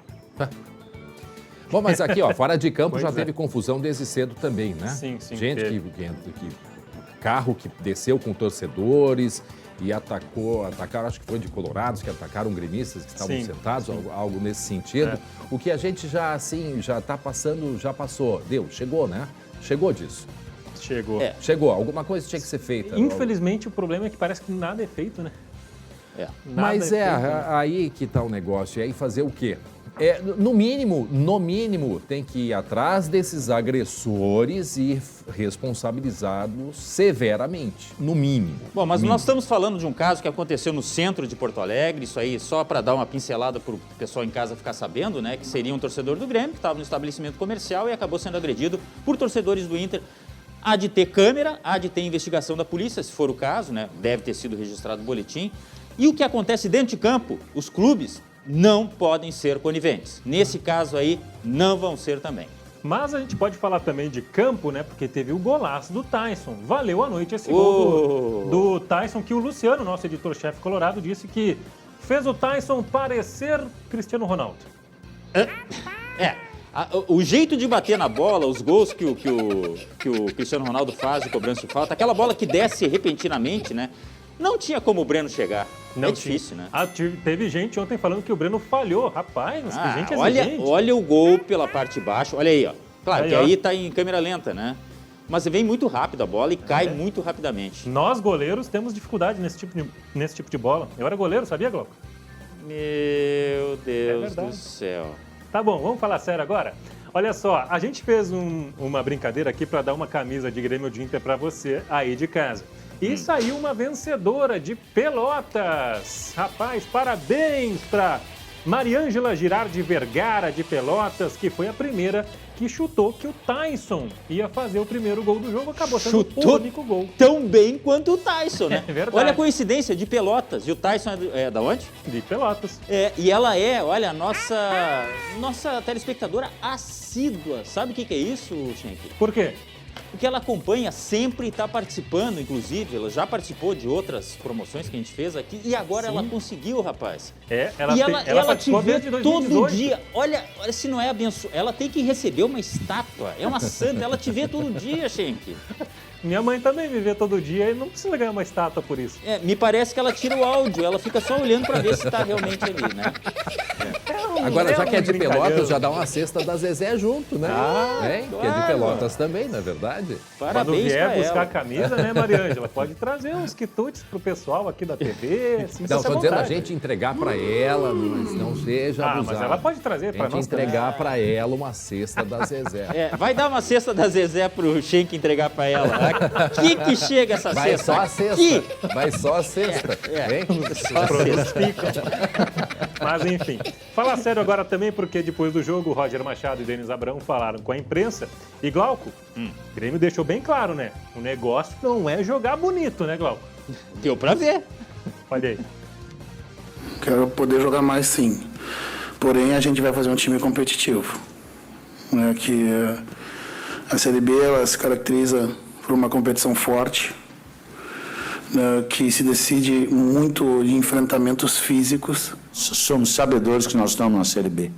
Bom, mas aqui, fora de campo já teve confusão desde cedo também, né? Sim. Gente que carro que desceu com torcedores e atacaram, acho que foi de colorados, que atacaram gremistas que estavam sentados, algo nesse sentido. O que a gente já está passando, já passou. Chegou, né? Chegou disso. Chegou. Alguma coisa tinha que ser feita. Infelizmente, o problema é que parece que nada é feito, né? Mas aí que está o negócio. E aí fazer o quê? No mínimo, tem que ir atrás desses agressores e responsabilizá-los severamente, no mínimo. Bom, mas nós estamos falando de um caso que aconteceu no centro de Porto Alegre, isso aí só para dar uma pincelada para o pessoal em casa ficar sabendo, né, que seria um torcedor do Grêmio que estava no estabelecimento comercial e acabou sendo agredido por torcedores do Inter. Há de ter câmera, há de ter investigação da polícia, se for o caso, né, deve ter sido registrado o boletim. E o que acontece dentro de campo, os clubes não podem ser coniventes. Nesse caso aí, não vão ser também. Mas a gente pode falar também de campo, né? Porque teve o golaço do Tyson. Valeu a noite esse gol do Tyson, que o Luciano, nosso editor-chefe colorado, disse que fez o Tyson parecer Cristiano Ronaldo. O jeito de bater na bola, os gols que o Cristiano Ronaldo faz de cobrança de falta, aquela bola que desce repentinamente, né? Não tinha como o Breno chegar. Não difícil, né? Teve gente ontem falando que o Breno falhou. Rapaz, mas que gente exigente. Olha o gol pela parte de baixo. Olha aí, ó. Claro que aí tá em câmera lenta, né? Mas vem muito rápido a bola e cai muito rapidamente. Nós, goleiros, temos dificuldade nesse tipo de bola. Eu era goleiro, sabia, Glauco? Meu Deus do céu. Tá bom, vamos falar sério agora? Olha só, a gente fez uma brincadeira aqui para dar uma camisa de Grêmio de Inter para você aí de casa. E saiu uma vencedora de Pelotas. Rapaz, parabéns para Mariângela Girardi Vergara de Pelotas, que foi a primeira que chutou que o Tyson ia fazer o primeiro gol do jogo. Acabou sendo o único gol. Tão bem quanto o Tyson, né? É verdade. Olha a coincidência, de Pelotas. E o Tyson é da onde? De Pelotas. E ela olha, a nossa telespectadora assídua. Sabe o que é isso, Schenck? Por quê? Porque ela acompanha, sempre está participando, inclusive, ela já participou de outras promoções que a gente fez aqui e agora ela conseguiu, rapaz. Ela te vê todo dia. Olha se não é abençoado. Ela tem que receber uma estátua, é uma santa, ela te vê todo dia, Schenck. Minha mãe também me vê todo dia e não precisa ganhar uma estátua por isso. Me parece que ela tira o áudio, ela fica só olhando para ver se está realmente ali, né? Agora, já que é de Pelotas, já dá uma cesta da Zezé junto, né? Claro. Que é de Pelotas também, não é verdade? Parabéns. Quando vier buscar a camisa, né, Mariângela? Pode trazer uns quitutes pro pessoal aqui da TV. Não, estou dizendo a gente entregar para ela, mas não seja abusado. Mas ela pode trazer para nós entregar para ela uma cesta da Zezé. Vai dar uma cesta da Zezé pro Schenck entregar para ela. Que chega essa cesta? Vai só a cesta. Vai só a cesta. Só a cesta. Mas enfim, falar sério agora também, porque depois do jogo, o Roger Machado e Denis Abrão falaram com a imprensa. E Glauco, o Grêmio deixou bem claro, né? O negócio não é jogar bonito, né, Glauco? Deu pra ver. Olha aí. Quero poder jogar mais, sim. Porém, a gente vai fazer um time competitivo. Né? Que a Série B ela se caracteriza por uma competição forte, que se decide muito de enfrentamentos físicos. Somos sabedores que nós estamos na Série B.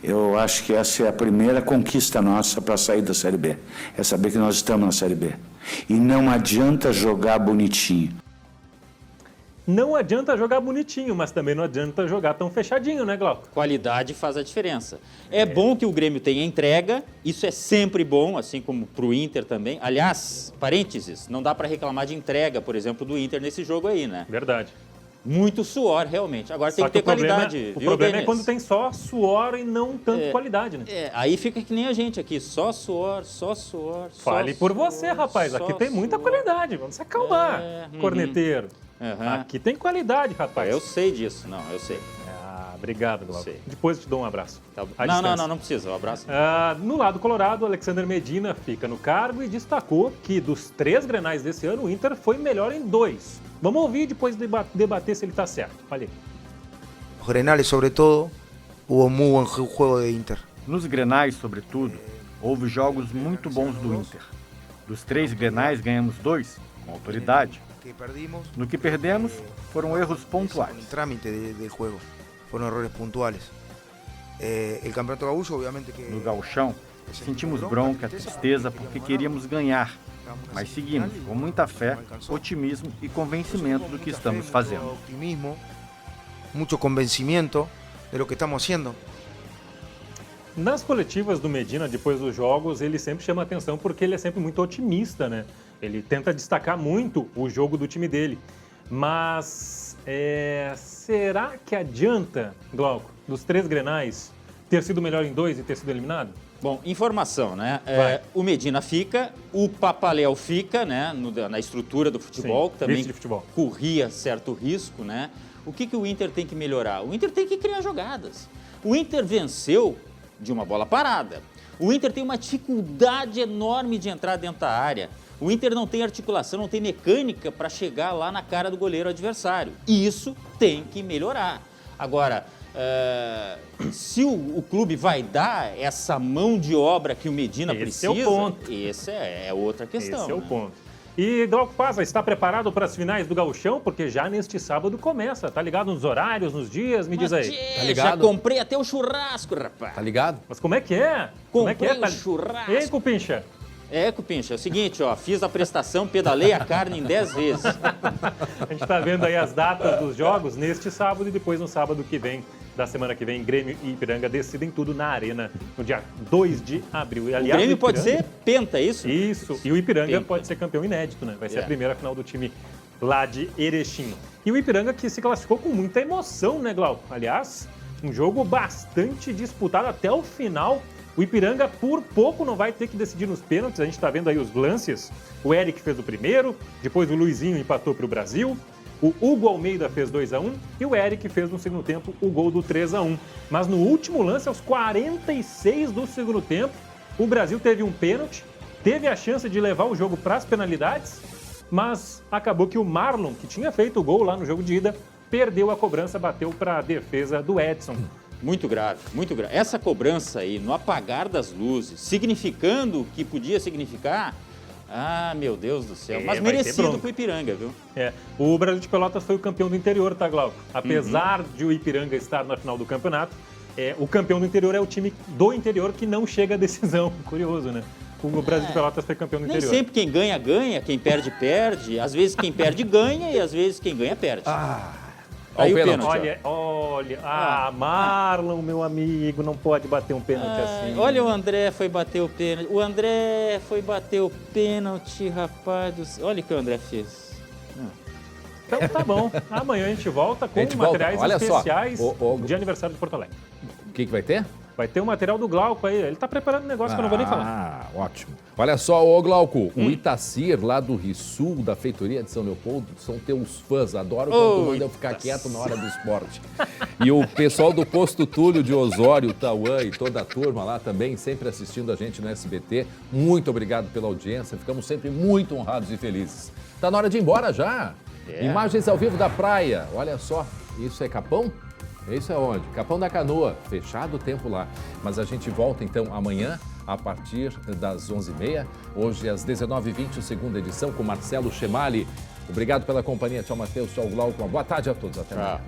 Eu acho que essa é a primeira conquista nossa para sair da Série B. É saber que nós estamos na Série B. E não adianta jogar bonitinho. Não adianta jogar bonitinho, mas também não adianta jogar tão fechadinho, né, Glauco? Qualidade faz a diferença. É bom que o Grêmio tenha entrega, isso é sempre bom, assim como para o Inter também. Aliás, parênteses, não dá para reclamar de entrega, por exemplo, do Inter nesse jogo aí, né? Verdade. Muito suor, realmente. Agora tem que ter qualidade. O problema é quando tem só suor e não tanto qualidade, né? Aí fica que nem a gente aqui, só suor, só suor. Fale por você, rapaz. Aqui tem muita qualidade. Vamos se acalmar, corneteiro. Aqui tem qualidade, rapaz. Eu sei disso, eu sei. Obrigado, Glauco. Depois eu te dou um abraço. Não precisa, um abraço. No lado colorado, o Alexander Medina fica no cargo e destacou que dos 3 Grenais desse ano, o Inter foi melhor em 2. Vamos ouvir e depois debater se ele está certo. Olha aí. Os Grenais, sobretudo, houve muito bom jogo de Inter. Nos Grenais, sobretudo, houve jogos muito bons do Inter. Dos 3 Grenais, ganhamos 2, com autoridade. No que perdemos, foram erros pontuais. No trâmite do jogo, foram erros pontuais. O Campeonato Gaúcho, obviamente que... No Gauchão, sentimos bronca, tristeza, porque queríamos ganhar. Mas seguimos com muita fé, otimismo e convencimento do que estamos fazendo. Muito convencimento de lo que estamos haciendo. Nas coletivas do Medina, depois dos jogos, ele sempre chama atenção porque ele é sempre muito otimista, né? Ele tenta destacar muito o jogo do time dele. Mas será que adianta, Glauco, dos 3 Grenais, ter sido melhor em 2 e ter sido eliminado? Bom, informação, né? O Medina fica, o Papaléu fica, né? Na estrutura do futebol, que também corria certo risco, né? O que o Inter tem que melhorar? O Inter tem que criar jogadas. O Inter venceu de uma bola parada. O Inter tem uma dificuldade enorme de entrar dentro da área. O Inter não tem articulação, não tem mecânica para chegar lá na cara do goleiro adversário. E isso tem que melhorar. Agora, se o clube vai dar essa mão de obra que o Medina precisa... Esse é o ponto. Essa é outra questão. Esse é o ponto. E Glauco Paz, está preparado para as finais do Gauchão? Porque já neste sábado começa. Tá ligado nos horários, nos dias? Me diz aí. Tá ligado? Já comprei até o churrasco, rapaz. Tá ligado? Mas como é que é? Comprei o churrasco. Ei, Cupincha. Cupincha, é o seguinte, ó, fiz a prestação, pedalei a carne em 10 vezes. A gente tá vendo aí as datas dos jogos neste sábado e depois no sábado que vem, da semana que vem, Grêmio e Ipiranga decidem tudo na Arena no dia 2 de abril. E, aliás, o Grêmio pode ser penta, é isso? Isso, e o Ipiranga pode ser campeão inédito, né? Vai ser a primeira final do time lá de Erechim. E o Ipiranga que se classificou com muita emoção, né, Glauco? Aliás, um jogo bastante disputado até o final. O Ipiranga, por pouco, não vai ter que decidir nos pênaltis. A gente está vendo aí os lances. O Eric fez o primeiro, depois o Luizinho empatou para o Brasil. O Hugo Almeida fez 2-1 e o Eric fez no segundo tempo o gol do 3-1. Mas no último lance, aos 46 do segundo tempo, o Brasil teve um pênalti, teve a chance de levar o jogo para as penalidades, mas acabou que o Marlon, que tinha feito o gol lá no jogo de ida, perdeu a cobrança, bateu para a defesa do Edson. Muito grave, muito grave. Essa cobrança aí, no apagar das luzes, significando o que podia significar, meu Deus do céu. Mas merecido pro Ipiranga, viu? O Brasil de Pelotas foi o campeão do interior, tá, Glauco? Apesar de o Ipiranga estar na final do campeonato, o campeão do interior é o time do interior que não chega à decisão. Curioso, né? O Brasil de Pelotas foi campeão do interior. Nem sempre quem ganha, ganha. Quem perde, perde. Às vezes quem perde, ganha e às vezes quem ganha, perde. Aí o pênalti. Olha, Marlon, meu amigo, não pode bater um pênalti assim. Olha, o André foi bater o pênalti. O André foi bater o pênalti, rapaz. Olha o que o André fez. Então tá bom. Amanhã a gente volta com materiais especiais de aniversário de Porto Alegre. O que vai ter? Vai ter o material do Glauco aí. Ele tá preparando um negócio que eu não vou nem falar. Ótimo. Olha só, Glauco, o Itacir, lá do Rissul, da Feitoria de São Leopoldo, são teus fãs. Adoram quando tu manda eu ficar quieto na hora do esporte. E o pessoal do Posto Túlio de Osório, Tauã e toda a turma lá também, sempre assistindo a gente no SBT. Muito obrigado pela audiência. Ficamos sempre muito honrados e felizes. Tá na hora de ir embora já. Imagens ao vivo da praia. Olha só, isso é Capão? Isso é onde? Capão da Canoa, fechado o tempo lá. Mas a gente volta então amanhã, a partir das 11h30. Hoje às 19h20, segunda edição, com Marcelo Chemali. Obrigado pela companhia. Tchau, Matheus. Tchau, Glauco. Uma boa tarde a todos. Até amanhã.